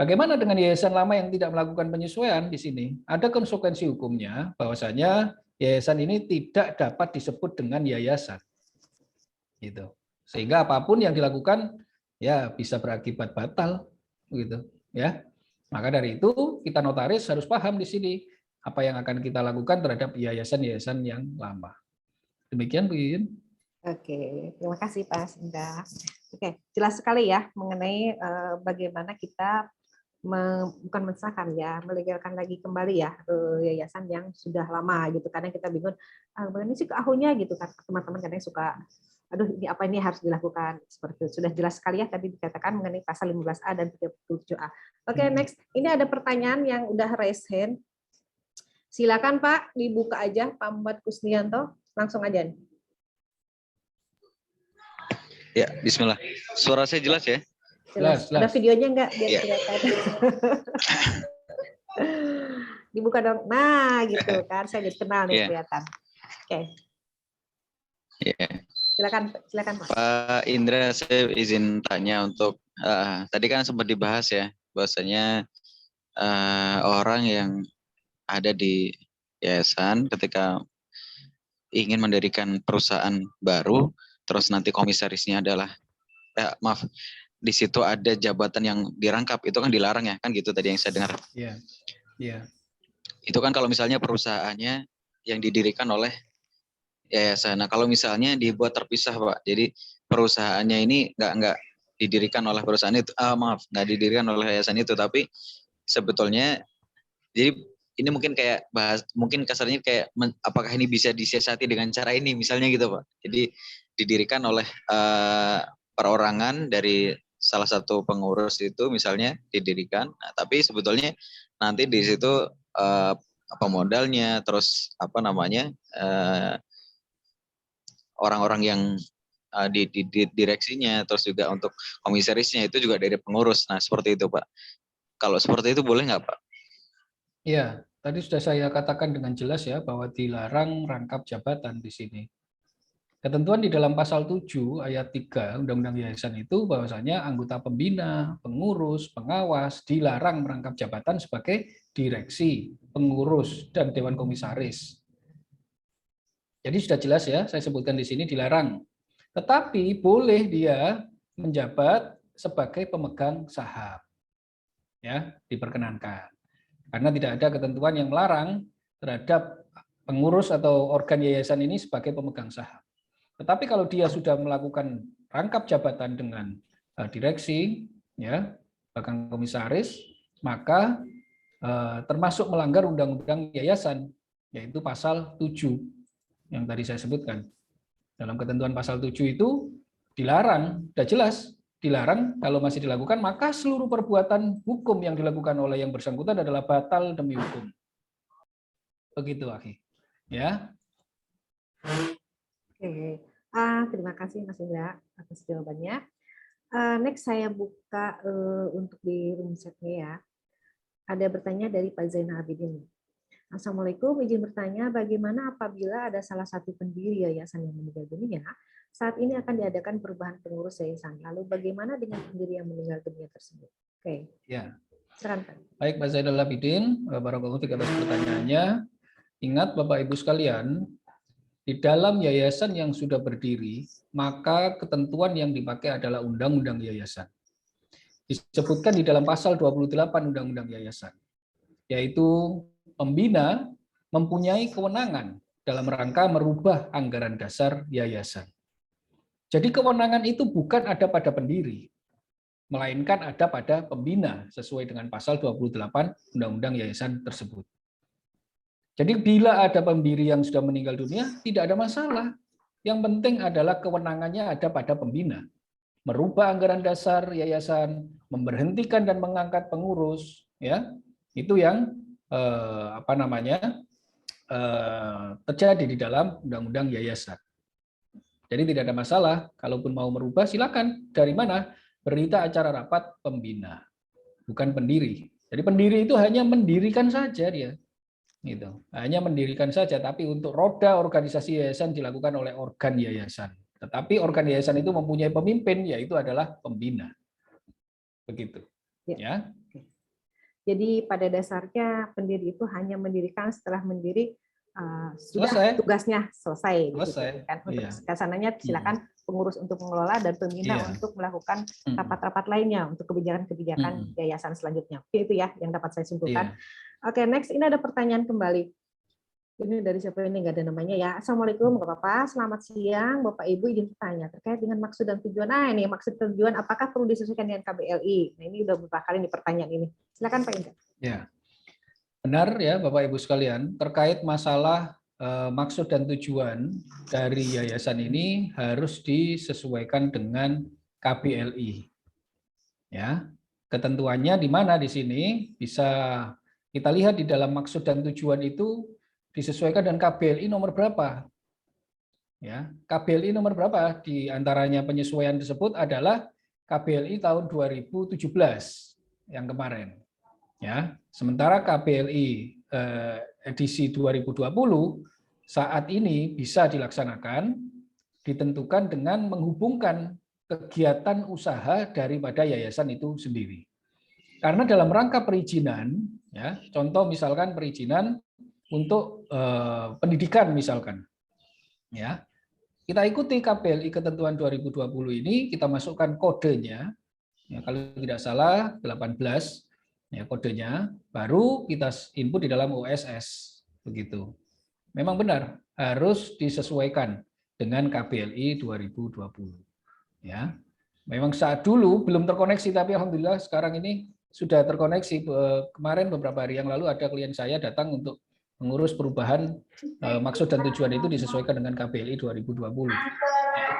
Bagaimana dengan yayasan lama yang tidak melakukan penyesuaian di sini? Ada konsekuensi hukumnya bahwasanya yayasan ini tidak dapat disebut dengan yayasan. Gitu. Sehingga apapun yang dilakukan ya bisa berakibat batal gitu, ya. Maka dari itu kita notaris harus paham di sini apa yang akan kita lakukan terhadap yayasan-yayasan yang lama. Demikian Bu Yuyun. Oke, terima kasih Pak Sinda. Oke, jelas sekali ya mengenai bagaimana kita bukan mensahkan ya, melegalkan lagi kembali ya yayasan yang sudah lama gitu. Karena kita bingung, ini sih keahunya gitu kan, teman-teman kadang suka, aduh ini apa ini harus dilakukan seperti itu. Sudah jelas sekali ya tadi dikatakan mengenai pasal 15A dan 37A. Oke, next, ini ada pertanyaan yang udah raise hand. Silakan Pak, dibuka aja Pak Muhammad Kusnianto, langsung aja nih. Ya, bismillah. Suara saya jelas ya? Jelas. Jelas. Ada videonya enggak biar Ya. kelihatan? Dibuka dong. Nah, gitu kan. Saya jadi kenal nih Ya. kelihatan. Oke. Ya. Silakan Pak. Pak Indra, saya izin tanya untuk tadi kan sempat dibahas ya, bahwasanya orang yang ada di yayasan ketika ingin mendirikan perusahaan baru, terus nanti komisarisnya adalah, maaf, di situ ada jabatan yang dirangkap, itu kan dilarang ya, kan gitu tadi yang saya dengar. Iya. Iya. Itu kan kalau misalnya perusahaannya yang didirikan oleh yayasan. Nah, kalau misalnya dibuat terpisah, Pak. Jadi perusahaannya ini nggak didirikan oleh perusahaan itu. Nggak didirikan oleh yayasan itu, tapi sebetulnya jadi ini mungkin kayak mungkin kasarnya kayak apakah ini bisa disiasati dengan cara ini misalnya gitu, Pak. Jadi didirikan oleh perorangan dari salah satu pengurus itu misalnya didirikan, nah, tapi sebetulnya nanti di situ apa modalnya, terus apa namanya orang-orang yang di direksinya, terus juga untuk komisarisnya itu juga dari pengurus. Nah seperti itu Pak. Kalau seperti itu boleh nggak Pak? Iya, tadi sudah saya katakan dengan jelas ya bahwa dilarang rangkap jabatan di sini. Ketentuan di dalam pasal 7 ayat 3 Undang-Undang Yayasan itu bahwasanya anggota pembina, pengurus, pengawas dilarang merangkap jabatan sebagai direksi, pengurus, dan dewan komisaris. Jadi sudah jelas ya, saya sebutkan di sini dilarang. Tetapi boleh dia menjabat sebagai pemegang saham. Ya, diperkenankan. Karena tidak ada ketentuan yang melarang terhadap pengurus atau organ yayasan ini sebagai pemegang saham. Tetapi kalau dia sudah melakukan rangkap jabatan dengan direksi, ya, bahkan komisaris, maka termasuk melanggar undang-undang yayasan, yaitu pasal 7 yang tadi saya sebutkan. Dalam ketentuan pasal 7 itu dilarang, sudah jelas, dilarang kalau masih dilakukan, maka seluruh perbuatan hukum yang dilakukan oleh yang bersangkutan adalah batal demi hukum. Begitu, Akhi. Ya. Oke. Terima kasih Mas Indra atas jawabannya. Next saya buka untuk di room chat-nya ya. Ada bertanya dari Pak Zainal Abidin. Assalamualaikum, izin bertanya bagaimana apabila ada salah satu pendiri yayasan yang meninggal dunia, saat ini akan diadakan perubahan pengurus yayasan. Lalu bagaimana dengan pendiri yang meninggal dunia tersebut? Oke. Ya. Silakan Pak. Baik, Pak Zainal Abidin, barakallahu fiik atas pertanyaannya. Ingat Bapak Ibu sekalian, di dalam yayasan yang sudah berdiri, maka ketentuan yang dipakai adalah Undang-Undang Yayasan. Disebutkan di dalam pasal 28 Undang-Undang Yayasan, yaitu pembina mempunyai kewenangan dalam rangka merubah anggaran dasar yayasan. Jadi kewenangan itu bukan ada pada pendiri, melainkan ada pada pembina sesuai dengan pasal 28 Undang-Undang Yayasan tersebut. Jadi bila ada pendiri yang sudah meninggal dunia, tidak ada masalah. Yang penting adalah kewenangannya ada pada pembina. Merubah anggaran dasar yayasan, memberhentikan dan mengangkat pengurus, ya itu yang terjadi di dalam Undang-Undang Yayasan. Jadi tidak ada masalah. Kalaupun mau merubah, silakan. Dari mana? Berita acara rapat pembina, bukan pendiri. Jadi pendiri itu hanya mendirikan saja dia. Gitu. Hanya mendirikan saja, tapi untuk roda organisasi yayasan dilakukan oleh organ yayasan. Tetapi organ yayasan itu mempunyai pemimpin, yaitu adalah pembina. Begitu. Ya. Jadi pada dasarnya pendiri itu hanya mendirikan setelah mendiri sudah Selesai. tugasnya selesai. Selesai. Gitu, kan? Untuk Iya. kesananya silakan pengurus untuk mengelola dan pembina Iya. untuk melakukan rapat-rapat lainnya untuk kebijakan-kebijakan yayasan selanjutnya. Itu ya yang dapat saya simpulkan. Iya. Oke, next ini ada pertanyaan kembali. Ini dari siapa ini, nggak ada namanya ya. Assalamualaikum Bapak-Bapak, selamat siang. Bapak Ibu izin bertanya terkait dengan maksud dan tujuan. Nah ini maksud dan tujuan apakah perlu disesuaikan dengan KBLI? Nah ini udah beberapa kali nih pertanyaan ini. Silakan Pak Indra. Ya. Benar ya Bapak Ibu sekalian, terkait masalah maksud dan tujuan dari yayasan ini harus disesuaikan dengan KBLI. Ya. Ketentuannya di mana di sini bisa kita lihat di dalam maksud dan tujuan itu disesuaikan dengan KBLI nomor berapa. Ya, KBLI nomor berapa? Di antaranya penyesuaian tersebut adalah KBLI tahun 2017 yang kemarin. Ya, sementara KBLI edisi 2020 saat ini bisa dilaksanakan ditentukan dengan menghubungkan kegiatan usaha daripada yayasan itu sendiri. Karena dalam rangka perizinan, ya, contoh misalkan perizinan untuk pendidikan misalkan, ya, kita ikuti KBLI ketentuan 2020 ini, kita masukkan kodenya, ya, kalau tidak salah 18, ya, kodenya, baru kita input di dalam OSS, begitu. Memang benar harus disesuaikan dengan KBLI 2020, ya. Memang saat dulu belum terkoneksi, tapi alhamdulillah sekarang ini sudah terkoneksi. Kemarin beberapa hari yang lalu ada klien saya datang untuk mengurus perubahan maksud dan tujuan itu disesuaikan dengan KBLI 2020.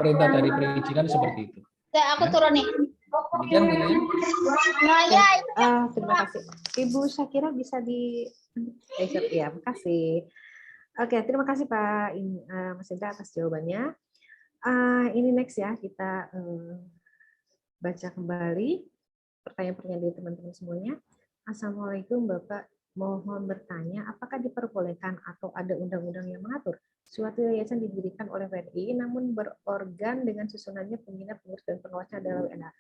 Perintah dari perizinan seperti itu. Aku turun nih. Demikian Bu Lili. Terima kasih. Ibu Syakira bisa di ya, makasih. Oke, terima kasih Pak Mas Indra atas jawabannya. Ini next ya, kita baca kembali pertanyaan-pertanyaan dari teman-teman semuanya. Assalamualaikum Bapak, mohon bertanya, apakah diperbolehkan atau ada undang-undang yang mengatur suatu yayasan didirikan oleh WNI namun berorgan dengan susunannya pembina, pengurus dan pengawasnya adalah WNA?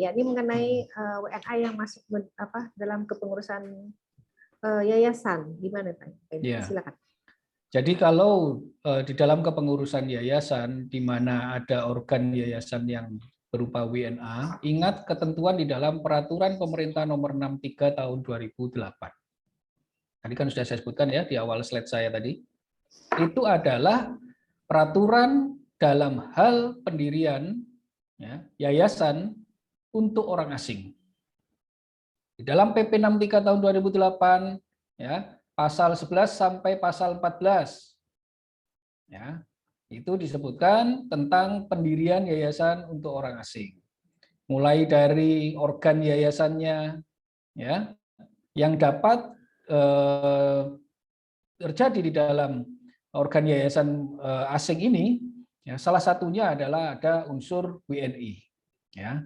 Ya, ini mengenai WNA yang masuk dalam kepengurusan yayasan, gimana Pak? Ya. Silakan. Jadi kalau di dalam kepengurusan yayasan di mana ada organ yayasan yang berupa WNA, ingat ketentuan di dalam Peraturan Pemerintah Nomor 63 Tahun 2008. Tadi kan sudah saya sebutkan ya di awal slide saya tadi. Itu adalah peraturan dalam hal pendirian ya, yayasan untuk orang asing. Di dalam PP 63 Tahun 2008 ya, pasal 11 sampai pasal 14. Ya. Itu disebutkan tentang pendirian yayasan untuk orang asing. Mulai dari organ yayasannya, ya, yang dapat terjadi di dalam organ yayasan asing ini, ya, salah satunya adalah ada unsur WNI. Ya.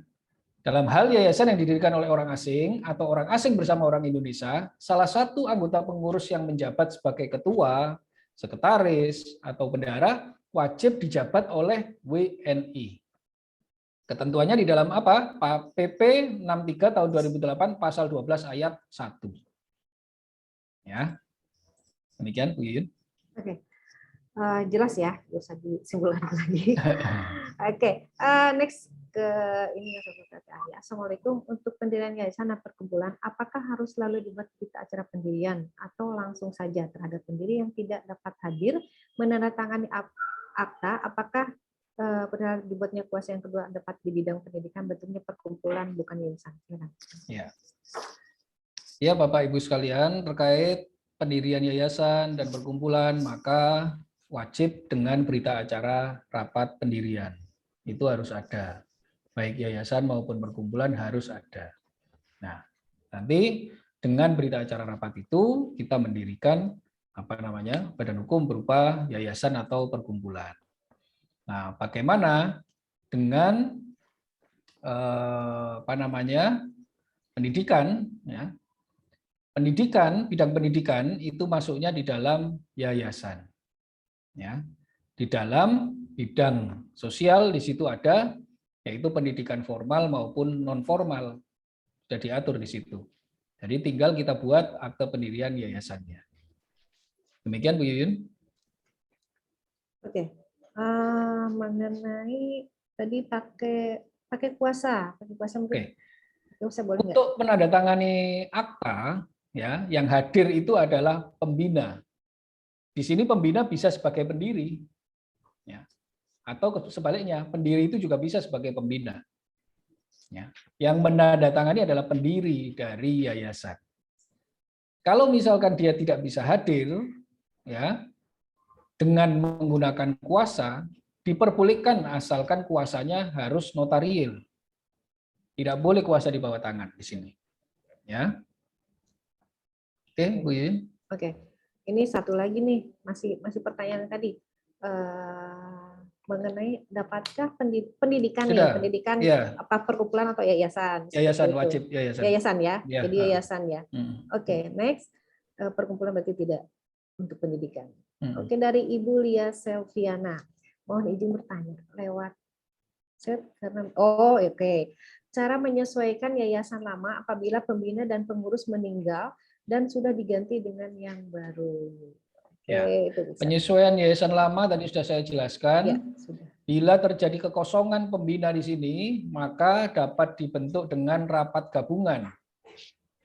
Dalam hal yayasan yang didirikan oleh orang asing atau orang asing bersama orang Indonesia, salah satu anggota pengurus yang menjabat sebagai ketua, sekretaris, atau bendahara wajib dijabat oleh WNI. Ketentuannya di dalam apa? PP 63 tahun 2008 pasal 12 ayat 1. Ya. Demikian, Bu Yuyun. Oke. Jelas ya, nggak usah disimpulkan lagi. Oke, next ke ini ya. Assalamualaikum. Untuk pendirian yayasan dan perkumpulan, apakah harus selalu dibuat berita acara pendirian atau langsung saja terhadap pendiri yang tidak dapat hadir menandatangani akta? Apakah benar dibuatnya kuasa yang kedua dapat di bidang pendidikan bentuknya perkumpulan bukan yayasan? Ya. Ya, Bapak Ibu sekalian, terkait pendirian yayasan dan perkumpulan, maka wajib dengan berita acara rapat pendirian. Itu harus ada. Baik yayasan maupun perkumpulan harus ada. Nah, nanti dengan berita acara rapat itu kita mendirikan badan hukum berupa yayasan atau perkumpulan. Nah, bagaimana dengan pendidikan, ya? Pendidikan, bidang pendidikan itu masuknya di dalam yayasan. Ya. Di dalam bidang sosial di situ ada yaitu pendidikan formal maupun non formal. Sudah diatur di situ. Jadi tinggal kita buat akte pendirian yayasannya. Demikian Bu Yuyun. Oke. Mengenai tadi pakai kuasa mungkin. Oke. Boleh nggak? Untuk menandatangani akta, ya, yang hadir itu adalah pembina. Di sini pembina bisa sebagai pendiri, ya, atau sebaliknya pendiri itu juga bisa sebagai pembina. Ya. Yang menandatangani adalah pendiri dari yayasan. Kalau misalkan dia tidak bisa hadir, ya, dengan menggunakan kuasa, diperbolehkan asalkan kuasanya harus notariil. Tidak boleh kuasa di bawah tangan di sini. Ya. Oke, Bu Yuyun. Oke. Ini satu lagi nih, masih pertanyaan tadi. Mengenai dapatkah pendidikan Sudah, pendidikan ya. Apa perkumpulan atau yayasan? Yayasan wajib yayasan. Yayasan ya. Ya. Jadi yayasan ya. Oke, next perkumpulan berarti tidak untuk pendidikan. Oke, dari Ibu Lia Selviana. Mohon izin bertanya lewat chat karena oke. Cara menyesuaikan yayasan lama apabila pembina dan pengurus meninggal dan sudah diganti dengan yang baru. Ya. Itu bisa. Penyesuaian yayasan lama tadi sudah saya jelaskan. Ya, sudah. Bila terjadi kekosongan pembina di sini, maka dapat dibentuk dengan rapat gabungan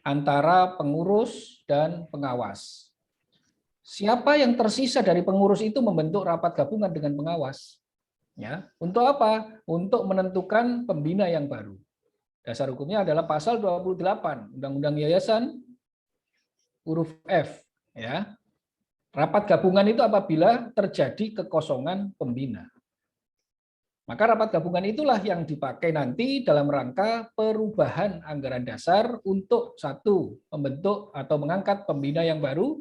antara pengurus dan pengawas. Siapa yang tersisa dari pengurus itu membentuk rapat gabungan dengan pengawas. Ya, untuk apa? Untuk menentukan pembina yang baru. Dasar hukumnya adalah pasal 28 Undang-Undang Yayasan huruf F, ya. Rapat gabungan itu apabila terjadi kekosongan pembina. Maka rapat gabungan itulah yang dipakai nanti dalam rangka perubahan anggaran dasar untuk satu, membentuk atau mengangkat pembina yang baru,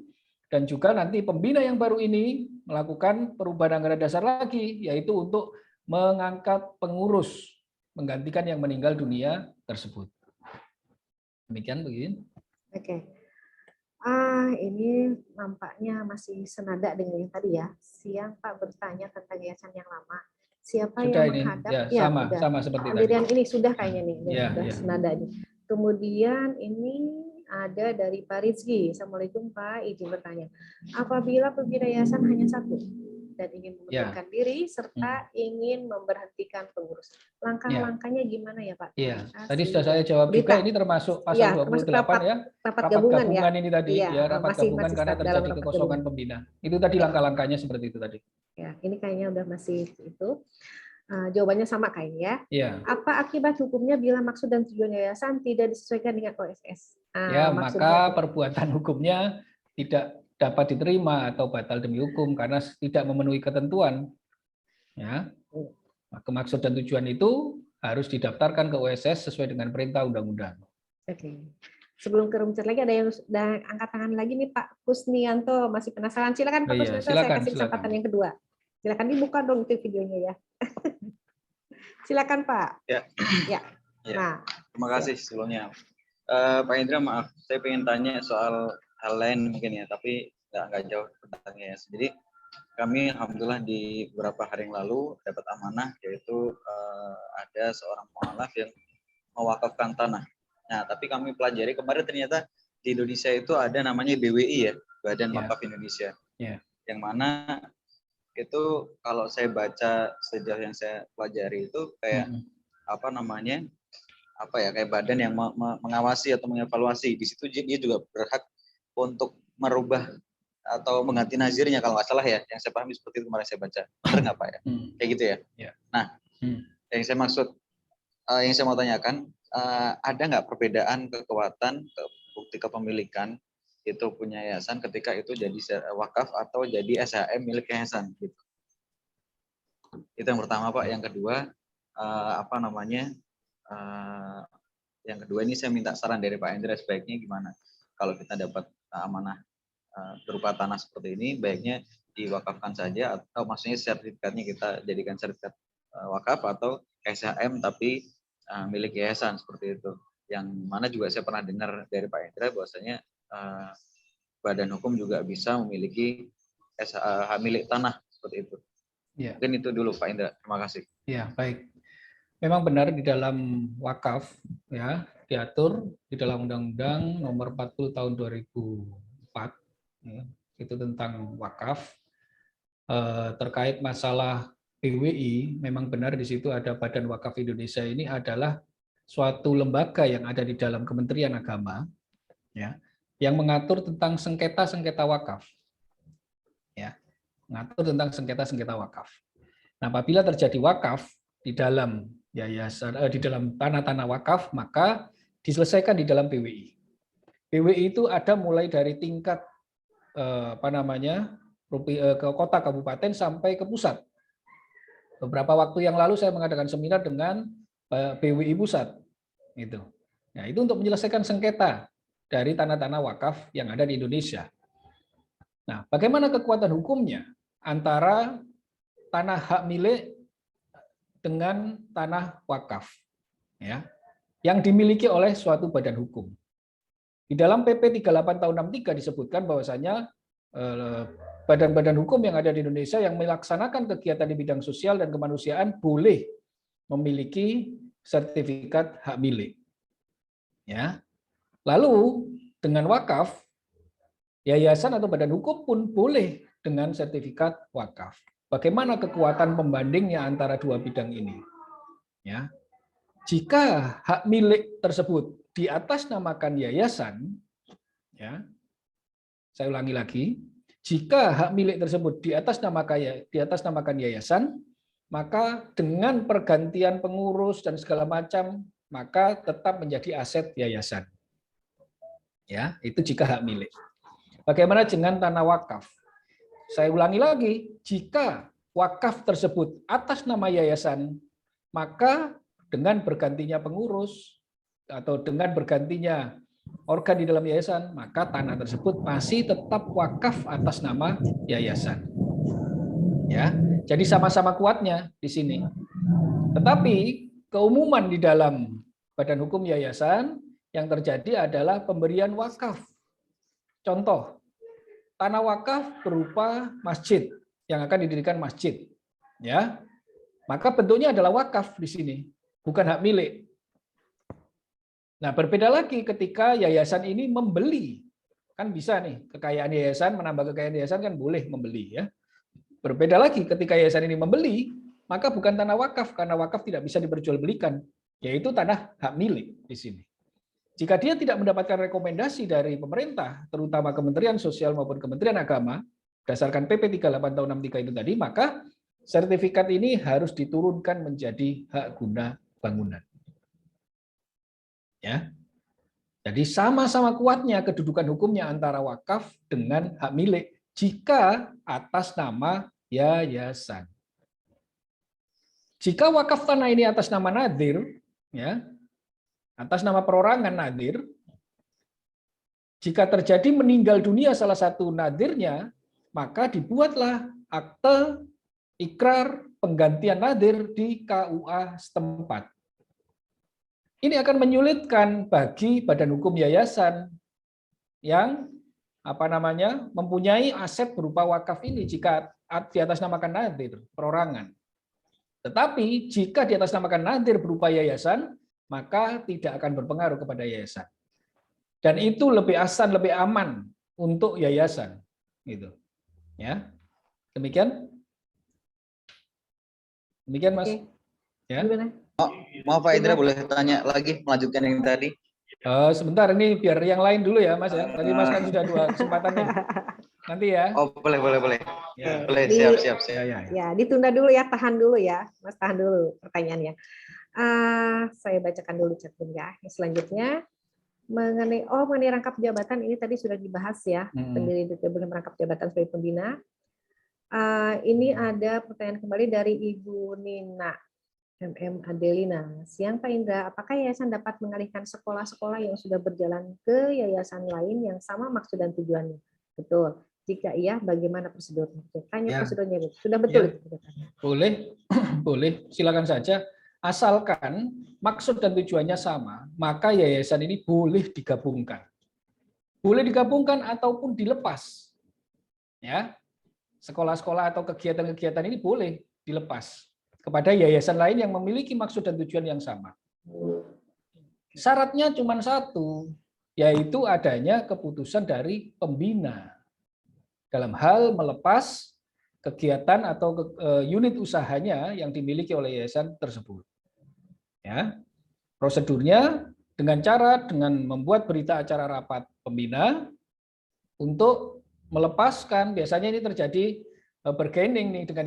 dan juga nanti pembina yang baru ini melakukan perubahan anggaran dasar lagi, yaitu untuk mengangkat pengurus, menggantikan yang meninggal dunia tersebut. Demikian, Bu Yuyun. Oke. Ini nampaknya masih senada dengan yang tadi ya. Siang Pak bertanya tentang yayasan yang lama. Siapa Sudah yang ini, menghadap? ya, sama seperti pendirian tadi. ini sudah kayaknya nih, Ya, sudah ya. senada nih. Kemudian ini ada dari Pak Rizky. Assalamualaikum Pak, izin bertanya. Apabila pembina yayasan hanya satu dan ingin mengundurkan diri serta ingin memberhentikan pengurus, langkah-langkahnya gimana ya Pak? Iya, tadi sudah saya jawab juga, ini termasuk pasal 28 ya. Rapat gabungan ya. Ini tadi, ya, rapat gabungan karena terjadi kekosongan pembina. Itu tadi langkah-langkahnya seperti itu tadi. Ya, ini kayaknya udah masih itu. Jawabannya sama kayaknya. Ya. Apa akibat hukumnya bila maksud dan tujuan yayasan tidak disesuaikan dengan OSS? Ya, maka perbuatan hukumnya tidak dapat diterima atau batal demi hukum karena tidak memenuhi ketentuan. Ya. Maka maksud dan tujuan itu harus didaftarkan ke OSS sesuai dengan perintah undang-undang. Oke. Sebelum ke rumus lagi ada yang sudah angkat tangan lagi nih Pak Kusnianto, masih penasaran? Silakan Pak Kusnianto, saya kasih kesempatan yang kedua. Silakan dibuka dong itu videonya ya. Silakan Pak. Ya. Ya. Nah, terima kasih sebelumnya. Pak Indra, maaf, saya ingin tanya soal hal lain mungkin ya, tapi nggak jauh tentang yayasan. Jadi kami alhamdulillah di beberapa hari yang lalu dapat amanah, yaitu ada seorang mualaf yang mewakafkan tanah. Nah, tapi kami pelajari kemarin ternyata di Indonesia itu ada namanya BWI ya, Badan Ya. Wakaf Indonesia. Ya. Yang mana itu kalau saya baca sejauh yang saya pelajari itu kayak apa namanya, apa ya, kayak badan yang mengawasi atau mengevaluasi. Di situ dia juga berhak untuk merubah atau mengganti nazirnya kalau nggak salah ya, yang saya pahami seperti itu kemarin saya baca. Benar nggak Pak ya? Kayak gitu ya. Ya. Nah, yang saya maksud, yang saya mau tanyakan, ada nggak perbedaan kekuatan bukti kepemilikan itu punya yayasan ketika itu jadi wakaf atau jadi SHM milik yayasan gitu. Itu yang pertama Pak. Yang kedua, apa namanya? Yang kedua ini saya minta saran dari Pak Hendra, sebaiknya gimana kalau kita dapat amanah berupa tanah seperti ini, baiknya diwakafkan saja atau maksudnya sertifikatnya kita jadikan sertifikat wakaf atau SHM tapi milik yayasan seperti itu. Yang mana juga saya pernah dengar dari Pak Hendra bahwasanya badan hukum juga bisa memiliki hak milik tanah seperti itu. Ya. Mungkin itu dulu Pak Hendra. Terima kasih. Ya, baik. Memang benar di dalam wakaf ya diatur di dalam Undang-Undang Nomor 40 Tahun 2004 ya, itu tentang wakaf. Terkait masalah PWI, memang benar di situ ada Badan Wakaf Indonesia. Ini adalah suatu lembaga yang ada di dalam Kementerian Agama ya, yang mengatur tentang sengketa-sengketa wakaf. Ya, mengatur tentang sengketa-sengketa wakaf. Nah, apabila terjadi wakaf di dalam yayasan, di dalam tanah-tanah wakaf, maka diselesaikan di dalam PWI. PWI itu ada mulai dari tingkat apa namanya, ke kota kabupaten sampai ke pusat. Beberapa waktu yang lalu saya mengadakan seminar dengan PWI pusat. Gitu. Nah, itu untuk menyelesaikan sengketa dari tanah-tanah wakaf yang ada di Indonesia. Nah, bagaimana kekuatan hukumnya antara tanah hak milik dengan tanah wakaf, ya, yang dimiliki oleh suatu badan hukum. Di dalam PP 38 tahun 63 disebutkan bahwasanya badan-badan hukum yang ada di Indonesia yang melaksanakan kegiatan di bidang sosial dan kemanusiaan boleh memiliki sertifikat hak milik. Ya. Lalu dengan wakaf, yayasan atau badan hukum pun boleh dengan sertifikat wakaf. Bagaimana kekuatan pembandingnya antara dua bidang ini? Ya. Jika hak milik tersebut diatasnamakan yayasan, ya, saya ulangi lagi, jika hak milik tersebut diatasnamakan yayasan, maka dengan pergantian pengurus dan segala macam, maka tetap menjadi aset yayasan. Ya, itu jika hak milik. Bagaimana dengan tanah wakaf? Saya ulangi lagi, jika wakaf tersebut atas nama yayasan, maka dengan bergantinya pengurus atau dengan bergantinya organ di dalam yayasan, maka tanah tersebut masih tetap wakaf atas nama yayasan. Ya, jadi sama-sama kuatnya di sini. Tetapi keumuman di dalam badan hukum yayasan yang terjadi adalah pemberian wakaf. Contoh, tanah wakaf berupa masjid yang akan didirikan masjid. Ya, maka bentuknya adalah wakaf di sini, bukan hak milik. Nah, berbeda lagi ketika yayasan ini membeli. Kan bisa nih, kekayaan yayasan, menambah kekayaan yayasan kan boleh membeli ya. Berbeda lagi ketika yayasan ini membeli, maka bukan tanah wakaf, karena wakaf tidak bisa diperjualbelikan, yaitu tanah hak milik di sini. Jika dia tidak mendapatkan rekomendasi dari pemerintah, terutama Kementerian Sosial maupun Kementerian Agama, berdasarkan PP 38 tahun 63 itu tadi, maka sertifikat ini harus diturunkan menjadi hak guna bangunan. Ya. Jadi sama-sama kuatnya kedudukan hukumnya antara wakaf dengan hak milik jika atas nama yayasan. Jika wakaf tanah ini atas nama nadir, ya, atas nama perorangan nadir, jika terjadi meninggal dunia salah satu nadirnya, maka dibuatlah akte ikrar penggantian nadir di KUA setempat. Ini akan menyulitkan bagi badan hukum yayasan yang mempunyai aset berupa wakaf ini jika diatasnamakan nadir perorangan. Tetapi jika diatasnamakan nadir berupa yayasan, maka tidak akan berpengaruh kepada yayasan. Dan itu lebih aman untuk yayasan, gitu. Ya, demikian. Demikian, Mas. Oke. Ya. Gimana? Maaf Pak Indra, boleh tanya lagi, melanjutkan yang tadi? Sebentar, ini biar yang lain dulu ya, Mas ya. Tadi Mas kan sudah 2 kesempatan nih. Nanti ya. Oh, boleh. Ya, Boleh, Di- siap. ya. Ya, ditunda dulu ya, tahan dulu ya, Mas, tahan dulu pertanyaannya. Saya bacakan dulu chatnya ya. Yang selanjutnya mengenai rangkap jabatan ini tadi sudah dibahas ya, pendiri boleh merangkap jabatan sebagai pembina. Ini ada pertanyaan kembali dari Ibu Nina MM Adelina. Siang Pak Indra, apakah yayasan dapat mengalihkan sekolah-sekolah yang sudah berjalan ke yayasan lain yang sama maksud dan tujuannya? Betul. Jika iya, bagaimana prosedurnya? Tanya Ya. prosedurnya. Sudah betul Ya. itu? Boleh, silakan saja. Asalkan maksud dan tujuannya sama, maka yayasan ini boleh digabungkan. Boleh digabungkan ataupun dilepas. Ya. Sekolah-sekolah atau kegiatan-kegiatan ini boleh dilepas kepada yayasan lain yang memiliki maksud dan tujuan yang sama. Syaratnya cuma satu, yaitu adanya keputusan dari pembina dalam hal melepas kegiatan atau unit usahanya yang dimiliki oleh yayasan tersebut. Ya, prosedurnya dengan membuat berita acara rapat pembina untuk melepaskan. Biasanya ini terjadi bergaining nih dengan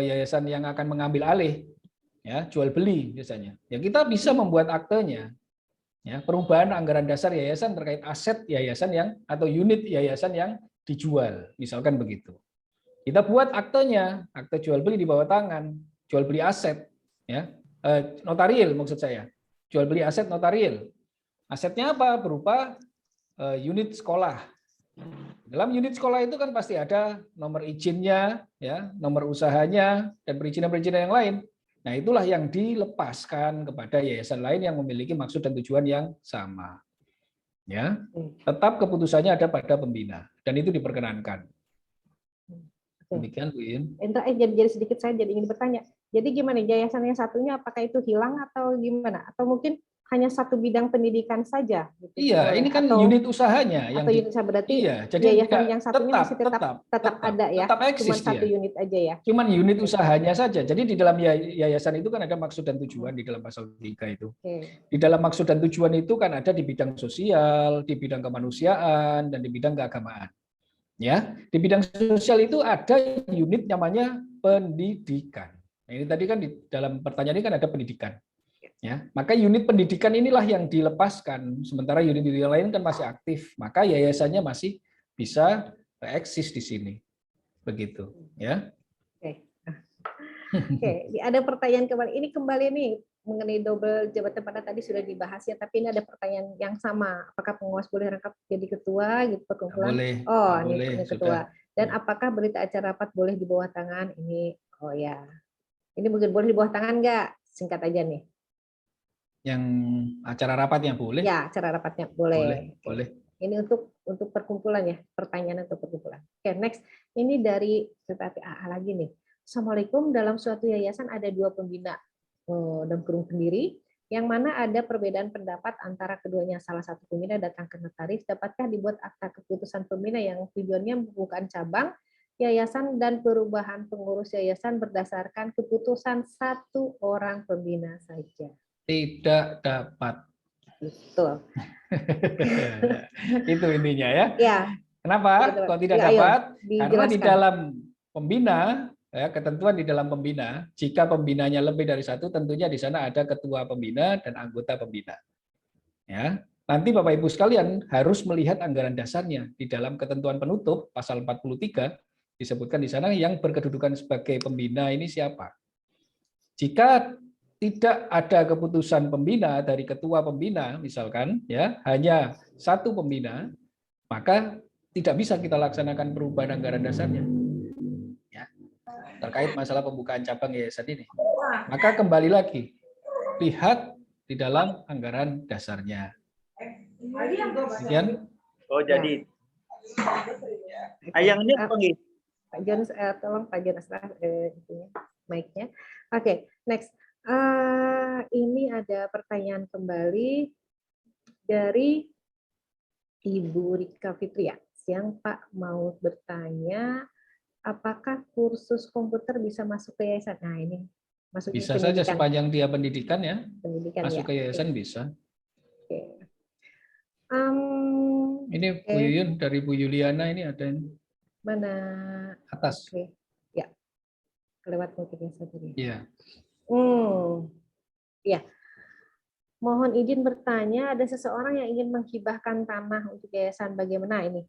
yayasan yang akan mengambil alih, ya, jual beli biasanya. Ya, kita bisa membuat aktenya, ya, perubahan anggaran dasar yayasan terkait aset yayasan atau unit yayasan yang dijual, misalkan begitu. Kita buat aktenya, akte jual beli di bawah tangan, jual beli aset, ya, notarial maksud saya, jual beli aset notarial. Asetnya apa? Berupa unit sekolah. Dalam unit sekolah itu kan pasti ada nomor izinnya, ya, nomor usahanya, dan perizinan-perizinan yang lain. Nah, itulah yang dilepaskan kepada yayasan lain yang memiliki maksud dan tujuan yang sama. Ya, tetap keputusannya ada pada pembina dan itu diperkenankan. Demikian, Bu Yun. Jadi sedikit saya jadi ingin bertanya. Jadi gimana yayasan yang satunya apakah itu hilang atau gimana? Atau mungkin hanya satu bidang pendidikan saja? Gitu, iya, ini kan unit usahanya yang unit usaha berarti iya, jadi yayasan yang satunya masih tetap ada ya. Tetap eksis Cuma satu unit aja ya. Cuman unit usahanya saja. Jadi di dalam yayasan itu kan ada maksud dan tujuan di dalam pasal 3 itu. Di dalam maksud dan tujuan itu kan ada di bidang sosial, di bidang kemanusiaan, dan di bidang keagamaan. Ya, di bidang sosial itu ada unit namanya pendidikan. Nah, ini tadi kan di dalam pertanyaan ini kan ada pendidikan. Ya, maka unit pendidikan inilah yang dilepaskan, sementara unit-unit yang lain kan masih aktif, maka yayasannya masih bisa eksis di sini, begitu, ya. Oke, ada pertanyaan kembali. Ini kembali nih mengenai double jabatan pada tadi sudah dibahas ya, tapi ini ada pertanyaan yang sama. Apakah pengawas boleh rangkap jadi ketua gitu perkumpulan? Boleh. Ini ketua. Sudah. Dan apakah berita acara rapat boleh di bawah tangan? Ini, ya. Ini mungkin boleh di bawah tangan nggak? Singkat aja nih. Yang acara rapatnya boleh? Ya, acara rapatnya boleh. Boleh. Ini untuk perkumpulan ya, pertanyaan untuk perkumpulan. Oke, next. Ini dari PPAA lagi nih. Assalamualaikum, dalam suatu yayasan ada 2 pembina dan kurung pendiri, yang mana ada perbedaan pendapat antara keduanya. Salah satu pembina datang ke notaris, dapatkah dibuat akta keputusan pembina yang tujuannya pembukaan cabang yayasan dan perubahan pengurus yayasan berdasarkan keputusan satu orang pembina saja? Tidak dapat. Betul. Itu intinya ya. Ya. Kenapa? Kok tidak dapat? Karena di dalam pembina, ya, ketentuan di dalam pembina, jika pembinanya lebih dari 1, tentunya di sana ada ketua pembina dan anggota pembina. Ya, nanti Bapak Ibu sekalian harus melihat anggaran dasarnya di dalam ketentuan penutup pasal 43 disebutkan di sana yang berkedudukan sebagai pembina ini siapa. Jika tidak ada keputusan pembina dari ketua pembina, misalkan, ya, hanya satu pembina, maka tidak bisa kita laksanakan perubahan anggaran dasarnya. Ya, terkait masalah pembukaan cabang yayasan ini. Maka kembali lagi, lihat di dalam anggaran dasarnya. Demikian. Oh, jadi. Yang ini apa nih? Pak Jon, tolong Pak Jon mic-nya. Oke, next. Ini ada pertanyaan kembali dari Ibu Rika Fitria. Siang Pak, mau bertanya, apakah kursus komputer bisa masuk ke yayasan? Nah ini masuknya Bisa saja pendidikan. sepanjang dia pendidikan ya, Pendidikan masuk ya. ke yayasan bisa. Oke. Ini Bu Oke. Yuyun dari Bu Yuliana ini ada yang Mana? atas. Oke. Ya. Kelewat mungkin ya tadi. Iya. Ya. Mohon izin bertanya, ada seseorang yang ingin menghibahkan tanah untuk yayasan. Bagaimana ini?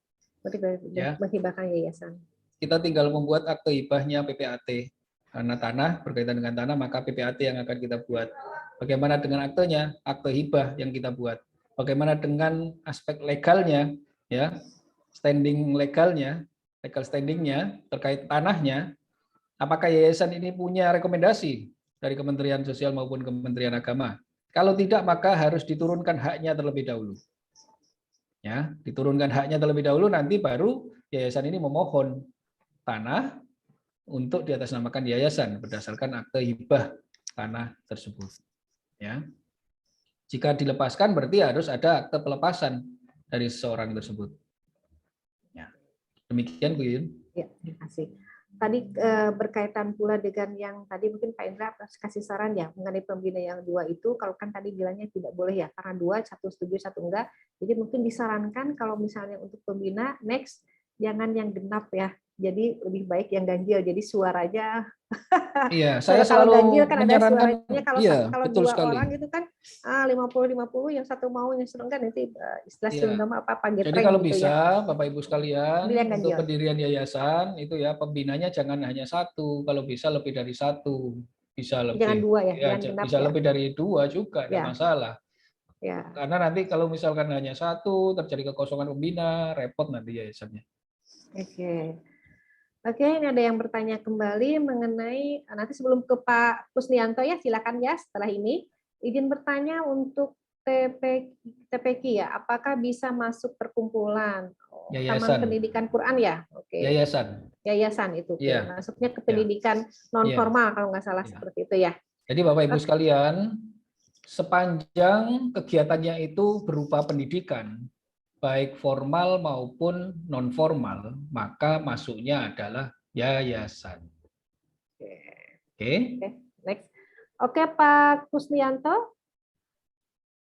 Ya. Menghibahkan yayasan. Kita tinggal membuat akte hibahnya PPAT. Karena tanah berkaitan dengan tanah, maka PPAT yang akan kita buat. Bagaimana dengan aktenya? Akte hibah yang kita buat. Bagaimana dengan aspek legalnya, ya, standing legalnya, legal standingnya terkait tanahnya? Apakah yayasan ini punya rekomendasi dari Kementerian Sosial maupun Kementerian Agama? Kalau tidak, maka harus diturunkan haknya terlebih dahulu. Ya, diturunkan haknya terlebih dahulu, nanti baru yayasan ini memohon tanah untuk diatasnamakan yayasan berdasarkan akte hibah tanah tersebut. Ya. Jika dilepaskan berarti harus ada akte pelepasan dari seseorang tersebut. Ya. Demikian Bu Yun. Ya, terima kasih. Tadi berkaitan pula dengan yang tadi mungkin Pak Indra kasih saran ya mengenai pembina yang 2 itu, kalau kan tadi bilangnya tidak boleh ya karena 2, 1 setuju 1 enggak, jadi mungkin disarankan kalau misalnya untuk pembina next jangan yang genap ya, jadi lebih baik yang ganjil, jadi suaranya. Iya, saya kalau selalu ganjil kan ada menyarankan. suaranya, kalau Iya, kalau betul 2 sekali. orang itu kan 50-50, yang satu mau yang satu enggak, nanti istilah Iya. Sunda apa Jadi getreng kalau gitu bisa, ya. Bapak Ibu sekalian, Pilih yang untuk ganjil. pendirian yayasan itu ya pembinanya jangan hanya 1, kalau bisa lebih dari 1, bisa Jangan lebih, 2 ya, ya jangan genap bisa ya. lebih dari 2 juga, tidak Ya. masalah. Ya. Karena nanti kalau misalkan hanya 1 terjadi kekosongan pembina, repot nanti yayasannya. Oke, ini ada yang bertanya kembali mengenai, nanti sebelum ke Pak Kusnianto ya, silakan ya setelah ini. Izin bertanya untuk TPQ ya, apakah bisa masuk perkumpulan? Taman Yayasan. Pendidikan Quran ya? Oke. Yayasan. Yayasan itu. Oke. Iya. Masuknya ke pendidikan non formal kalau nggak salah Iya. seperti itu ya. Jadi Bapak Ibu sekalian, sepanjang kegiatannya itu berupa pendidikan, baik formal maupun non formal, maka masuknya adalah yayasan. Oke. Next. Oke, Pak Kusnianto,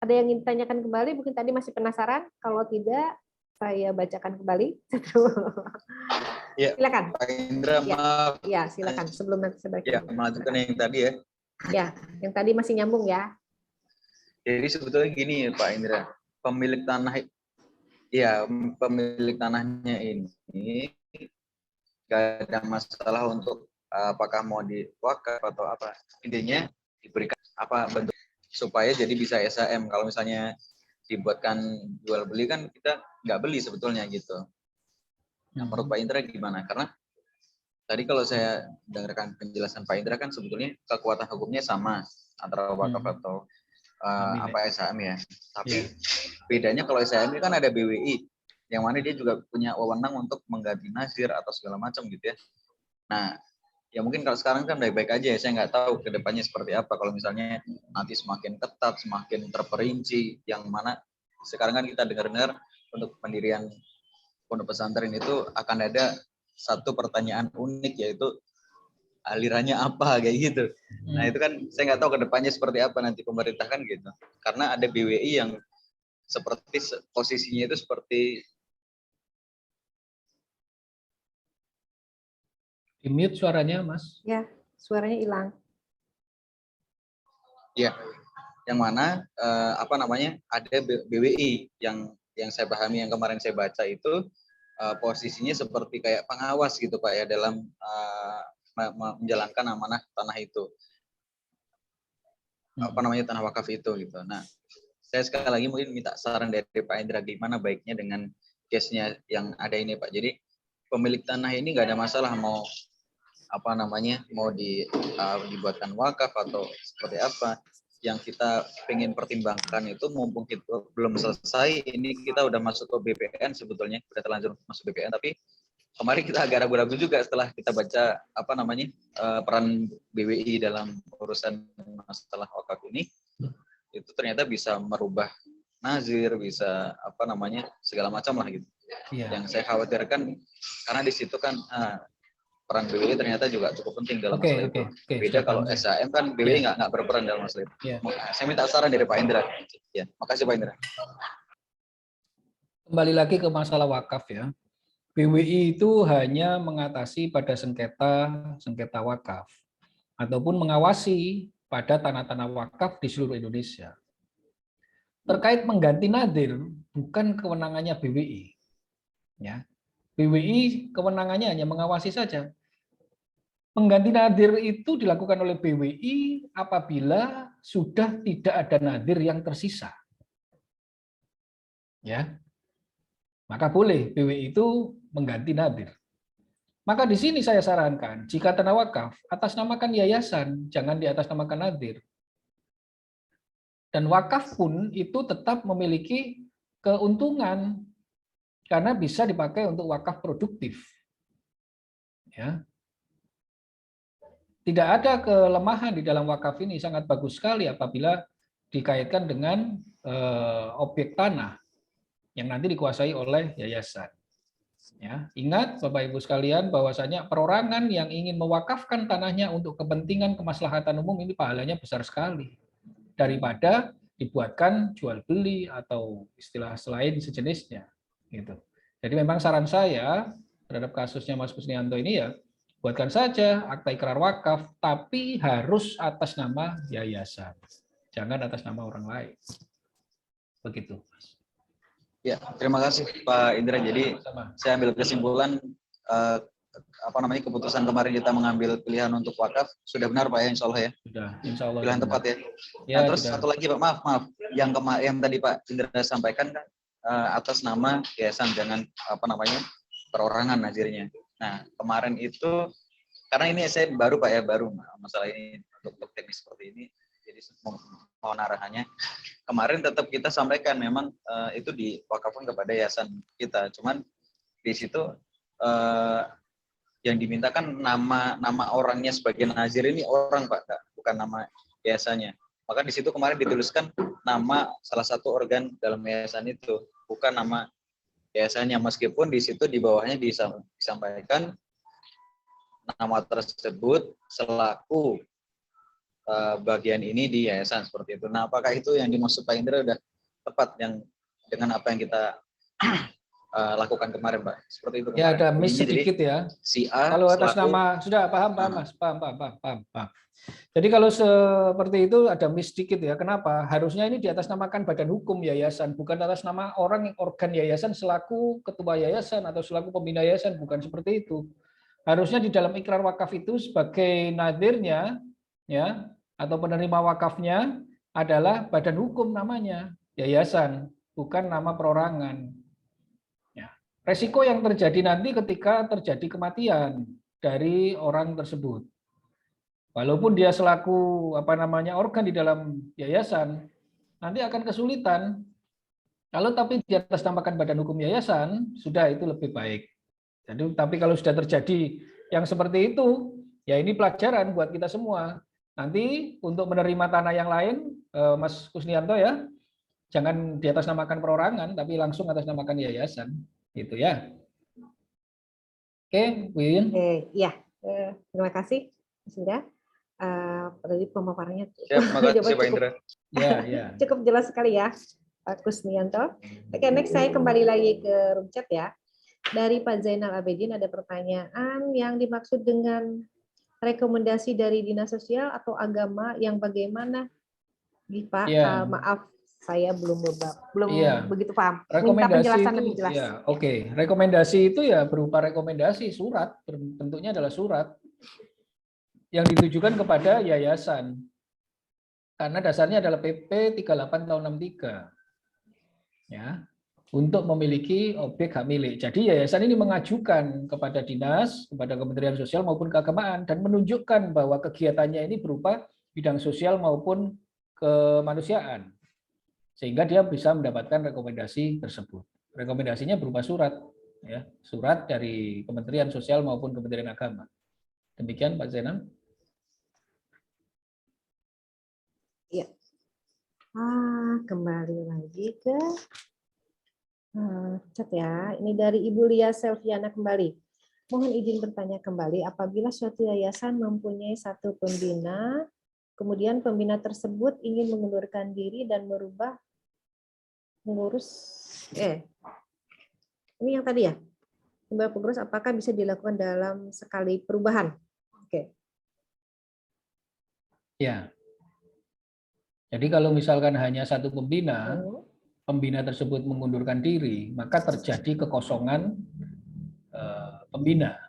ada yang ingin ditanyakan kembali? Mungkin tadi masih penasaran. Kalau tidak, saya bacakan kembali. Ya, Silakan. Pak Indra, Ya. maaf. Ya, silakan. Sebelum nanti saya baca. Ya, melanjutkan yang tadi ya. Ya, yang tadi masih nyambung ya. Jadi sebetulnya gini Pak Indra, pemilik tanahnya ini nggak ada masalah untuk apakah mau diwakaf atau apa. Intinya diberikan apa bentuk supaya jadi bisa SHM. Kalau misalnya dibuatkan jual beli kan kita nggak beli sebetulnya gitu. Nah, menurut Pak Indra gimana? Karena tadi kalau saya dengarkan penjelasan Pak Indra kan sebetulnya kekuatan hukumnya sama antara wakaf atau SHM ya. Tapi bedanya kalau SHM ini kan ada BWI, yang mana dia juga punya wewenang untuk mengganti nazir atau segala macam gitu ya. Nah, ya mungkin kalau sekarang kan baik-baik aja ya, saya nggak tahu ke depannya seperti apa. Kalau misalnya nanti semakin ketat, semakin terperinci, yang mana sekarang kan kita dengar-dengar untuk pendirian pondok pesantren itu akan ada satu pertanyaan unik, yaitu alirannya apa kayak gitu. Nah itu kan saya nggak tahu ke depannya seperti apa nanti pemerintah kan gitu. Karena ada BWI yang seperti posisinya itu seperti Di mute suaranya, Mas. Ya, suaranya hilang. ya, yang mana ada BWI yang saya pahami, yang kemarin saya baca itu posisinya seperti kayak pengawas gitu Pak ya dalam menjalankan amanah tanah itu. Tanah wakaf itu gitu. Nah, saya sekali lagi mungkin minta saran dari Pak Indra gimana baiknya dengan case-nya yang ada ini Pak. Jadi pemilik tanah ini nggak ada masalah mau dibuatkan wakaf atau seperti apa. Yang kita pengen pertimbangkan itu mumpung kita belum selesai, ini kita udah masuk ke BPN sebetulnya, udah terlanjur masuk BPN, tapi kemarin kita agak ragu-ragu juga setelah kita baca peran BWI dalam urusan masalah wakaf ini, itu ternyata bisa merubah nazir, bisa apa namanya segala macam lah gitu. Iya. Yang saya khawatirkan karena di situ kan peran BWI ternyata juga cukup penting dalam Oke, masalah oke, itu. oke, Beda sudah kalau paham saya. SHM kan BWI Iya. nggak berperan dalam masalah itu. Iya. Saya minta saran dari Pak Indra. Ya, makasih Pak Indra. Kembali lagi ke masalah wakaf ya. BWI itu hanya mengatasi pada sengketa wakaf ataupun mengawasi pada tanah-tanah wakaf di seluruh Indonesia. Terkait mengganti nadir bukan kewenangannya BWI. Ya. BWI kewenangannya hanya mengawasi saja. Mengganti nadir itu dilakukan oleh BWI apabila sudah tidak ada nadir yang tersisa. Ya. Maka boleh BWI itu mengganti nadir. Maka di sini saya sarankan, jika tanah wakaf, atasnamakan yayasan, jangan diatasnamakan nadir. Dan wakaf pun itu tetap memiliki keuntungan karena bisa dipakai untuk wakaf produktif. Ya. Tidak ada kelemahan di dalam wakaf ini, sangat bagus sekali apabila dikaitkan dengan objek tanah yang nanti dikuasai oleh yayasan. Ya, ingat Bapak Ibu sekalian bahwasanya perorangan yang ingin mewakafkan tanahnya untuk kepentingan kemaslahatan umum ini pahalanya besar sekali daripada dibuatkan jual beli atau istilah selain sejenisnya gitu. Jadi memang saran saya terhadap kasusnya Mas Kusnianto ini ya buatkan saja akta ikrar wakaf tapi harus atas nama yayasan. Jangan atas nama orang lain. Begitu, Mas. Ya, terima kasih Pak Indra. Jadi Sama. saya ambil kesimpulan apa namanya keputusan kemarin kita mengambil pilihan untuk wakaf sudah benar Pak ya, insya Allah ya. Sudah, insya Allah. Pilihan tepat ya. Ya, Nah, terus sudah. satu lagi Pak, maaf yang tadi Pak Indra sampaikan kan atas nama yayasan jangan apa namanya perorangan nazirnya. Nah kemarin itu karena ini saya baru Pak ya baru masalah ini untuk teknis seperti ini. Jadi mohon arahannya. Kemarin tetap kita sampaikan memang itu diwakafkan kepada yayasan kita. Cuman di situ yang dimintakan nama orangnya sebagai nazir ini orang Pak, bukan nama yayasannya. Maka di situ kemarin dituliskan nama salah satu organ dalam yayasan itu, bukan nama yayasannya. Meskipun di situ di bawahnya disampaikan nama tersebut selaku bagian ini di yayasan seperti itu. Nah, apakah itu yang dimaksud Pak Indra sudah tepat yang dengan apa yang kita lakukan kemarin, Pak? Seperti itu. Ya, kemarin. ada miss Intinya, sedikit jadi, ya. Si A Kalau atas selaku, nama sudah paham Mas, paham. Jadi kalau seperti itu ada miss sedikit ya. Kenapa? Harusnya ini diatasnamakan badan hukum yayasan, bukan atas nama orang organ yayasan selaku ketua yayasan atau selaku pembina yayasan, bukan seperti itu. Harusnya di dalam ikrar wakaf itu sebagai nadirnya ya atau penerima wakafnya adalah badan hukum namanya, yayasan, bukan nama perorangan. Ya. Resiko yang terjadi nanti ketika terjadi kematian dari orang tersebut. Walaupun dia selaku organ di dalam yayasan, nanti akan kesulitan. Kalau tapi di atas namakan badan hukum yayasan, sudah itu lebih baik. Jadi, tapi kalau sudah terjadi yang seperti itu, ya ini pelajaran buat kita semua. Nanti untuk menerima tanah yang lain, Mas Kusnianto ya, jangan di atas namakan perorangan, tapi langsung atas namakan yayasan, gitu ya. Oke, Bu Yuyun. Ya, terima kasih sudah. Tadi pemaparannya siap, makasih Pak Indra. Ya. Cukup jelas sekali ya, Pak Kusnianto. Oke, next saya kembali lagi ke room chat ya. Dari Pak Zainal Abidin ada pertanyaan yang dimaksud dengan rekomendasi dari dinas sosial atau agama yang bagaimana? Pak, Ya. maaf saya belum Ya. begitu paham. Minta Rekomendasi penjelasan itu, lebih jelas. ya, oke. Rekomendasi itu ya berupa rekomendasi surat, bentuknya adalah surat yang ditujukan kepada yayasan. Karena dasarnya adalah PP 38 tahun 63. Ya. Untuk memiliki objek hak milik. Jadi yayasan ini mengajukan kepada dinas, kepada Kementerian Sosial maupun keagamaan dan menunjukkan bahwa kegiatannya ini berupa bidang sosial maupun kemanusiaan. Sehingga dia bisa mendapatkan rekomendasi tersebut. Rekomendasinya berupa surat, ya, surat dari Kementerian Sosial maupun Kementerian Agama. Demikian Pak Zainal. Iya. Kembali lagi ke chat ya. Ini dari Ibu Lia Selviana kembali. Mohon izin bertanya kembali, apabila suatu yayasan mempunyai satu pembina, kemudian pembina tersebut ingin mengundurkan diri dan mengurus, ini yang tadi ya, kembali pengurus, apakah bisa dilakukan dalam sekali perubahan? Oke. Ya. Jadi kalau misalkan hanya satu pembina, pembina tersebut mengundurkan diri, maka terjadi kekosongan pembina.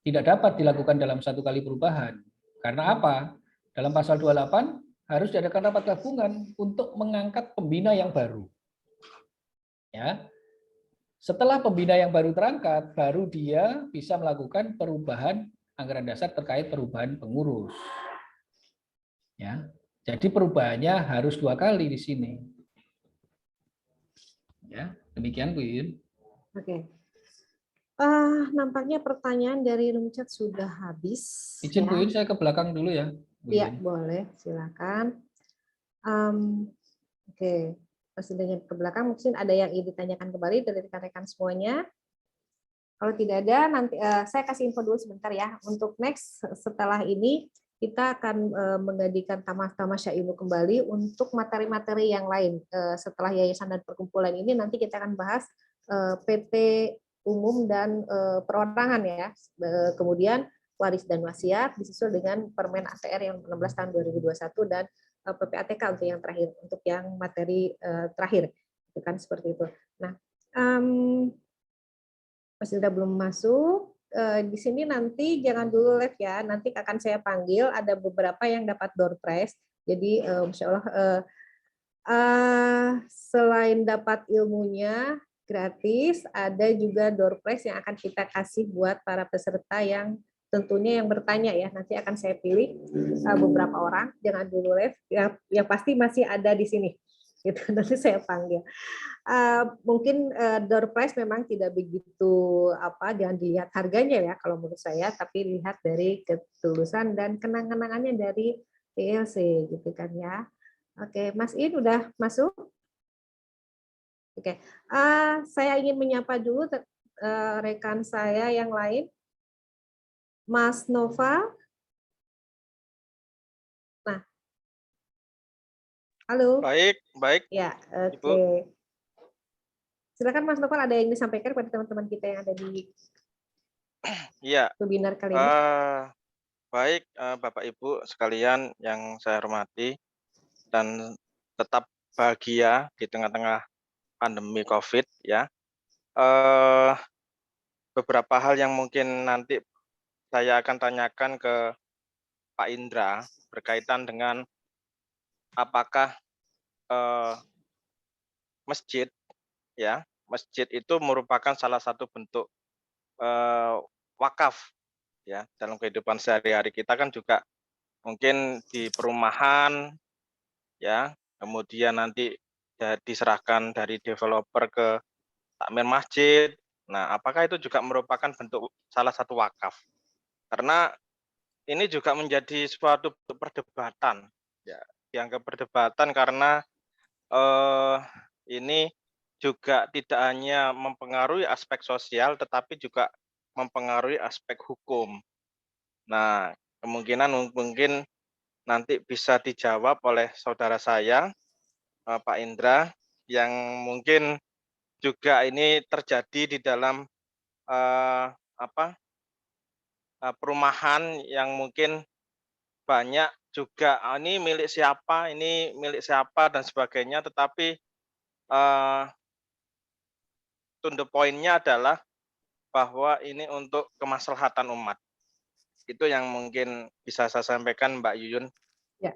Tidak dapat dilakukan dalam satu kali perubahan. Karena apa? Dalam pasal 28 harus diadakan rapat gabungan untuk mengangkat pembina yang baru. Ya. Setelah pembina yang baru terangkat, baru dia bisa melakukan perubahan anggaran dasar terkait perubahan pengurus. Ya. Jadi perubahannya harus 2 kali di sini. Ya, demikian Bu Yun. Oke. Nampaknya pertanyaan dari room chat sudah habis. Izin ya. Bu Yun, saya ke belakang dulu ya. Iya, boleh, silakan. Oke, Presidennya ke belakang, mungkin ada yang ingin ditanyakan kembali dari rekan-rekan semuanya. Kalau tidak ada, nanti saya kasih info dulu sebentar ya. Untuk next, setelah ini, kita akan menggantikan tamasya ilmu kembali untuk materi-materi yang lain. Setelah yayasan dan perkumpulan ini, nanti kita akan bahas PT umum dan perorangan ya. Kemudian waris dan wasiat disusul dengan Permen ATR yang 16 tahun 2021 dan PPATK untuk yang terakhir, untuk yang materi terakhir. Itu kan seperti itu. Nah, masih sudah belum masuk. Di sini nanti jangan dulu live ya, nanti akan saya panggil, ada beberapa yang dapat door prize. Jadi Masya Allah, selain dapat ilmunya gratis, ada juga door prize yang akan kita kasih buat para peserta yang tentunya yang bertanya ya. Nanti akan saya pilih beberapa orang, jangan dulu live, yang pasti masih ada di sini. Gitu, nanti saya panggil. Mungkin door prize memang tidak begitu jangan dilihat harganya ya kalau menurut saya, tapi lihat dari ketulusan dan kenang-kenangannya dari PLC gitu kan ya. Oke, Mas In udah masuk? Oke, saya ingin menyapa dulu rekan saya yang lain, Mas Nova. Nah, halo. Baik. Ya, oke. Silakan Mas Novel, ada yang disampaikan kepada teman-teman kita yang ada di webinar kali ini. Baik, Bapak Ibu sekalian yang saya hormati dan tetap bahagia di tengah-tengah pandemi COVID ya. Beberapa hal yang mungkin nanti saya akan tanyakan ke Pak Indra berkaitan dengan apakah masjid ya. Masjid itu merupakan salah satu bentuk wakaf ya. Dalam kehidupan sehari-hari kita kan juga mungkin di perumahan ya, kemudian nanti diserahkan dari developer ke takmir masjid. Nah, apakah itu juga merupakan bentuk salah satu wakaf? Karena ini juga menjadi suatu perdebatan ya, dianggap perdebatan karena ini juga tidak hanya mempengaruhi aspek sosial, tetapi juga mempengaruhi aspek hukum. Nah, kemungkinan mungkin nanti bisa dijawab oleh saudara saya, Pak Indra, yang mungkin juga ini terjadi di dalam perumahan yang mungkin banyak juga ini milik siapa dan sebagainya, tetapi to the point-nya adalah bahwa ini untuk kemaslahatan umat. Itu yang mungkin bisa saya sampaikan, Mbak Yuyun. Ya.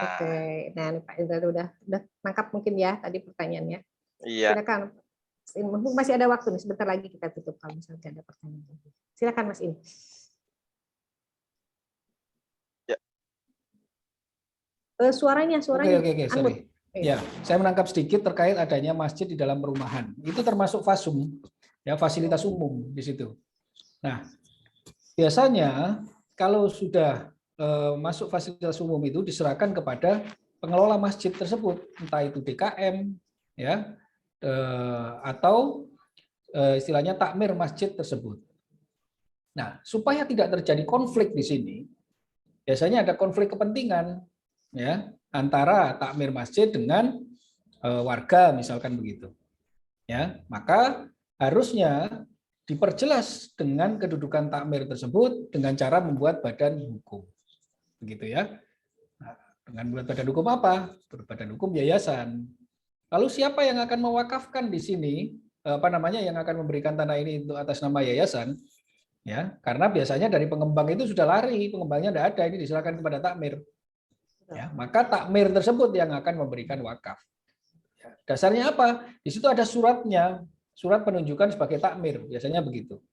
Oke. Nah, Pak Indra udah nangkap mungkin ya tadi pertanyaannya. Iya. Silakan. Masih ada waktu nih, sebentar lagi kita tutup kalau misalnya ada pertanyaan. Silakan Mas In. Ya. Suaranya. Oke, sorry. Ya, saya menangkap sedikit terkait adanya masjid di dalam perumahan. Itu termasuk fasum, ya, fasilitas umum di situ. Nah, biasanya kalau sudah masuk fasilitas umum itu diserahkan kepada pengelola masjid tersebut, entah itu DKM ya atau istilahnya takmir masjid tersebut. Nah, supaya tidak terjadi konflik di sini, biasanya ada konflik kepentingan ya antara takmir masjid dengan warga misalkan begitu. Ya, maka harusnya diperjelas dengan kedudukan takmir tersebut dengan cara membuat badan hukum. Begitu ya. Nah, dengan membuat badan hukum apa? Badan hukum yayasan. Lalu siapa yang akan mewakafkan di sini? Apa namanya yang akan memberikan tanah ini untuk atas nama yayasan? Ya, karena biasanya dari pengembang itu sudah lari, pengembangnya tidak ada, ini diserahkan kepada takmir. Ya, maka takmir tersebut yang akan memberikan wakaf. Ya, dasarnya apa? Di situ ada suratnya, surat penunjukan sebagai takmir, biasanya begitu.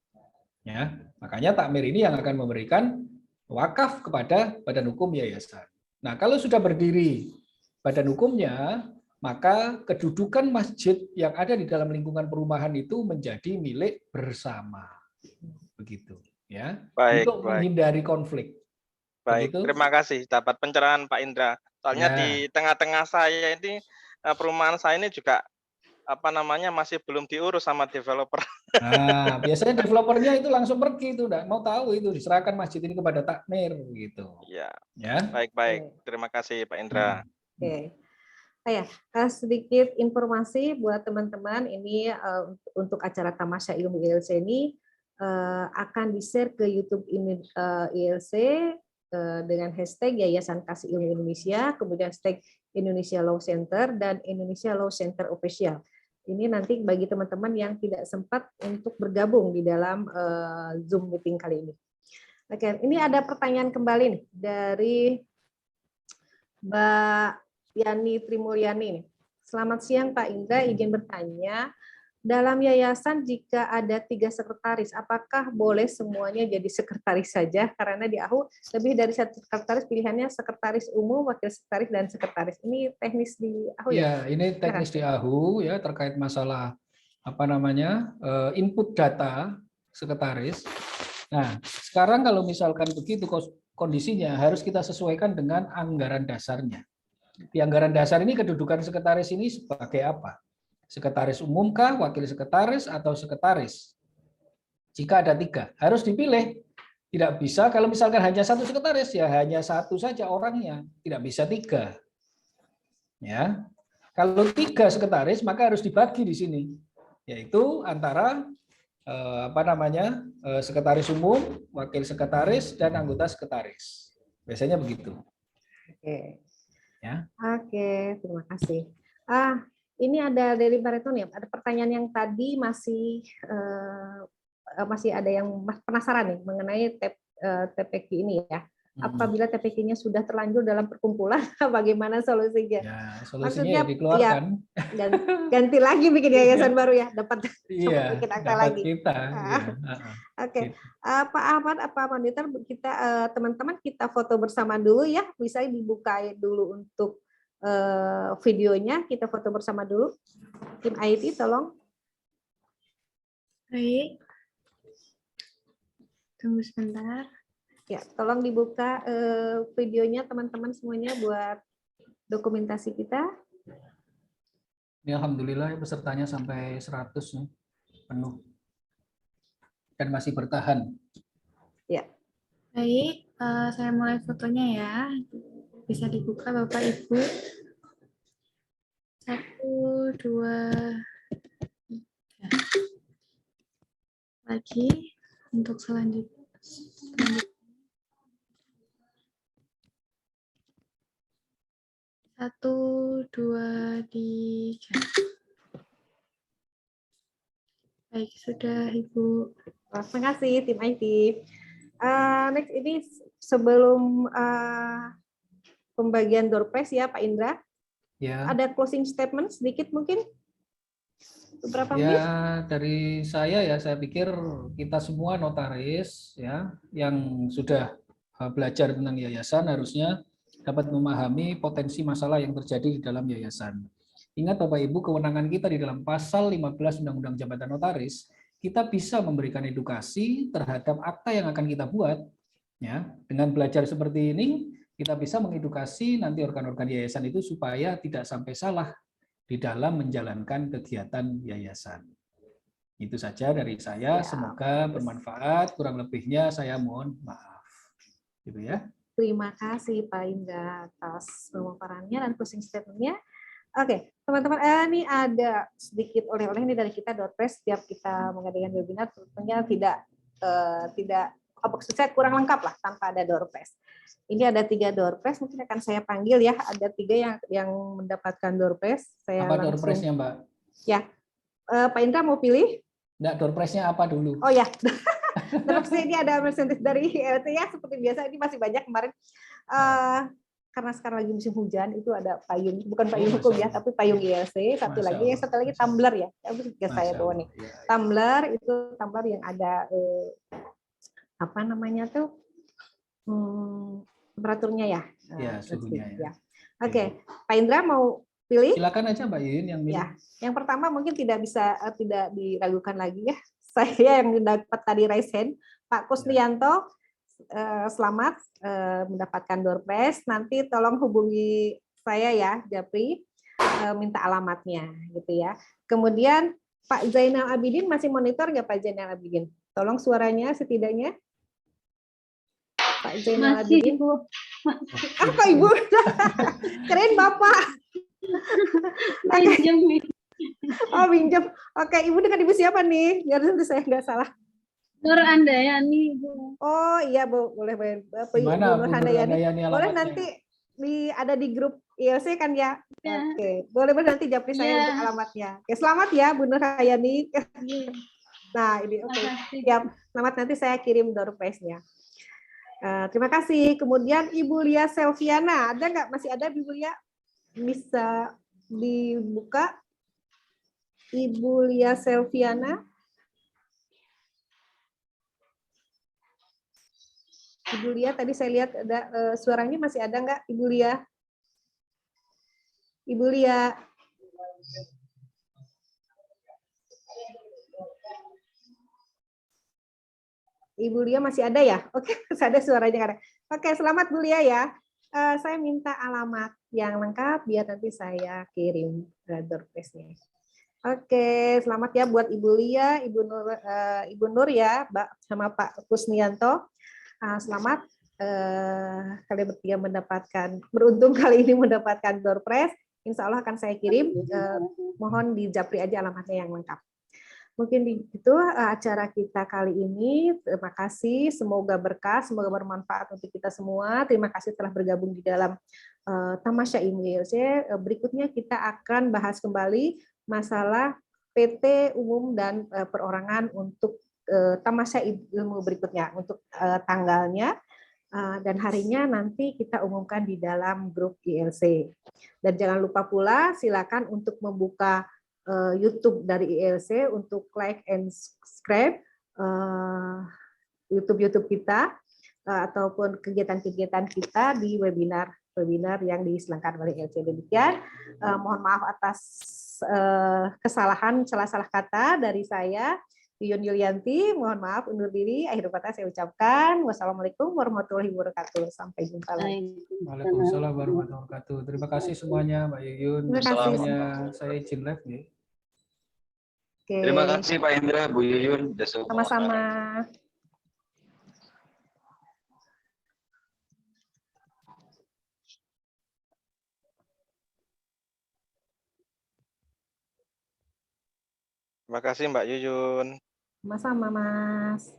Ya, makanya takmir ini yang akan memberikan wakaf kepada badan hukum yayasan. Nah, kalau sudah berdiri badan hukumnya, maka kedudukan masjid yang ada di dalam lingkungan perumahan itu menjadi milik bersama. Begitu, ya. Baik, Untuk baik. menghindari konflik. Baik, Begitu? terima kasih dapat pencerahan Pak Indra. Soalnya Ya. di tengah-tengah saya ini perumahan saya ini juga apa namanya masih belum diurus sama developer. Nah, biasanya developernya itu langsung pergi itu, enggak mau tahu itu, diserahkan masjid ini kepada takmir gitu. Ya, Ya. baik. Terima kasih Pak Indra. Oke. Sedikit informasi buat teman-teman ini untuk acara Tamasya Ilmu ILC ini akan di-share ke YouTube ILC dengan hashtag Yayasan Kasih Ilmu Indonesia, kemudian hashtag Indonesia Law Center dan Indonesia Law Center Official. Ini nanti bagi teman-teman yang tidak sempat untuk bergabung di dalam Zoom meeting kali ini. Oke, ini ada pertanyaan kembali nih dari Mbak Yani Trimulyani. Selamat siang Pak Indra, izin bertanya. Dalam yayasan jika ada 3 sekretaris, apakah boleh semuanya jadi sekretaris saja? Karena di AHU lebih dari 1 sekretaris, pilihannya sekretaris umum, wakil sekretaris, dan sekretaris. Ini teknis di AHU ya? Ya, ini teknis di AHU ya terkait masalah apa namanya input data sekretaris. Nah, sekarang kalau misalkan begitu kondisinya harus kita sesuaikan dengan anggaran dasarnya. Di anggaran dasar ini kedudukan sekretaris ini sebagai apa? Sekretaris umum kah, wakil sekretaris, atau sekretaris? Jika ada 3, harus dipilih. Tidak bisa kalau misalkan hanya 1 sekretaris, ya hanya 1 saja orangnya. Tidak bisa 3. Ya, kalau 3 sekretaris maka harus dibagi di sini, yaitu antara sekretaris umum, wakil sekretaris, dan anggota sekretaris. Biasanya begitu. Oke. Ya. Oke, terima kasih. Ini ada dari Bareton ya. Ada pertanyaan yang tadi masih ada yang penasaran nih mengenai TPQ ini ya. Apabila TPQ-nya sudah terlanjur dalam perkumpulan, bagaimana solusinya? Ya, solusinya Maksudnya, dikeluarkan. Ya, ganti lagi bikin yayasan baru ya, dapat Iya, bikin akta dapat lagi. kita. Oke, Pak Ahmad, Pak Monitor, kita teman-teman kita foto bersama dulu ya. Bisa dibuka dulu untuk videonya, kita foto bersama dulu. Tim IT tolong. Baik. Tunggu sebentar. Ya, tolong dibuka videonya teman-teman semuanya buat dokumentasi kita. Ya, alhamdulillah pesertanya sampai 100 nih, penuh. Dan masih bertahan. Ya. Baik, saya mulai fotonya ya. Bisa dibuka Bapak Ibu. 1, 2, 3. Lagi untuk selanjutnya. 1, 2, 3. Baik, sudah Ibu. Terima kasih tim IT. Next ini sebelum pembagian door prize ya Pak Indra. Ya. Ada closing statement sedikit mungkin? Beberapa menit? Ya, dari saya ya, saya pikir kita semua notaris ya yang sudah belajar tentang yayasan harusnya dapat memahami potensi masalah yang terjadi di dalam yayasan. Ingat Bapak Ibu, kewenangan kita di dalam pasal 15 Undang-Undang Jabatan Notaris, kita bisa memberikan edukasi terhadap akta yang akan kita buat. Ya, dengan belajar seperti ini, kita bisa mengedukasi nanti organ-organ yayasan itu supaya tidak sampai salah di dalam menjalankan kegiatan yayasan. Itu saja dari saya, semoga bermanfaat, kurang lebihnya saya mohon maaf. Gitu ya. Terima kasih Pak Indra atas pemaparannya dan closing statement-nya. Oke, teman-teman, ini ada sedikit oleh-oleh ini dari kita Doorpress. Setiap kita mengadakan webinar, tentunya tidak saya kurang lengkap lah tanpa ada Doorpress. Ini ada 3 Doorpress, mungkin akan saya panggil ya. Ada 3 yang mendapatkan Doorpress. Saya Apa langsung. Doorpress-nya, Mbak? Ya, Pak Indra mau pilih? Enggak, Doorpress-nya apa dulu? Oh ya, terus ini ada merchandise dari ILC ya, seperti biasa ini masih banyak kemarin. Karena sekarang lagi musim hujan, itu ada payung, bukan payung hukum ya, tapi payung ILC. Satu lagi tumbler ya, saya bawa nih. Tumbler itu tumbler yang ada apa namanya tuh temperaturnya ya. Ya, suhunya ya. Oke, Pak Indra mau pilih? Silakan aja Mbak Yuyun yang milih. Ya, yang pertama mungkin tidak diragukan lagi ya. Saya yang dapat tadi raise hand, Pak Kusnianto. Selamat mendapatkan Doorpress. Nanti tolong hubungi saya ya, Japri, minta alamatnya gitu ya. Kemudian Pak Zainal Abidin masih monitor nggak Pak Zainal Abidin? Tolong suaranya setidaknya. Pak Zainal Abidin. Bu. Apa Ibu? Keren Bapak. Pinjam nih. Oh pinjam. Oke, Ibu dengan Ibu siapa nih? Biar nanti saya nggak salah. Nur Andayani, Bu. Oh iya Bu, boleh Bapak Gimana, Ibu Nur Bu Nur Handayani. Handayani Boleh alamatnya? nanti ada di grup ILC kan ya? Ya. Oke, boleh nanti japri saya Ya. untuk alamatnya. Oke, selamat ya Bu Nur Handayani. Nah ini oke. Makasih. Siap. Selamat, nanti saya kirim Doorpress-nya. Terima kasih. Kemudian Ibu Lia Selviana, ada nggak? Masih ada Ibu Lia? Bisa dibuka? Ibu Lia Selviana. Ibu Lia, tadi saya lihat ada suaranya masih ada nggak, Ibu Lia? Ibu Lia. Ibu Lia masih ada ya? Oke, masih ada suaranya nggak ada. Oke, selamat Bu Lia ya. Saya minta alamat yang lengkap biar nanti saya kirim Doorpress-nya. Oke, selamat ya buat Ibu Lia, Ibu Nur ya, Mbak sama Pak Kusnianto. Selamat kalian bertiga beruntung kali ini mendapatkan Doorpress. Insya Allah akan saya kirim. Mohon di japri aja alamatnya yang lengkap. Mungkin itu acara kita kali ini. Terima kasih. Semoga berkah, semoga bermanfaat untuk kita semua. Terima kasih telah bergabung di dalam Tamasya Ilmu ILC. Berikutnya kita akan bahas kembali masalah PT umum dan perorangan untuk Tamasya Ilmu berikutnya, untuk tanggalnya dan harinya nanti kita umumkan di dalam grup ILC. Dan jangan lupa pula silakan untuk membuka YouTube dari ILC untuk like and subscribe YouTube kita ataupun kegiatan-kegiatan kita di webinar yang diselenggarakan oleh ILC. Demikian, mohon maaf atas kesalahan, salah kata dari saya, Yuyun Yulianti. Mohon maaf, undur diri. Akhir kata saya ucapkan wassalamualaikum warahmatullahi wabarakatuh. Sampai jumpa lagi. Waalaikumsalam warahmatullahi wabarakatuh. Terima kasih semuanya, Mbak Yuyun. Terima kasih. Saya izin live nih. Oke. Terima kasih Pak Indra, Bu Yuyun. Sama-sama. Terima kasih Mbak Yuyun. Sama-sama, Mas.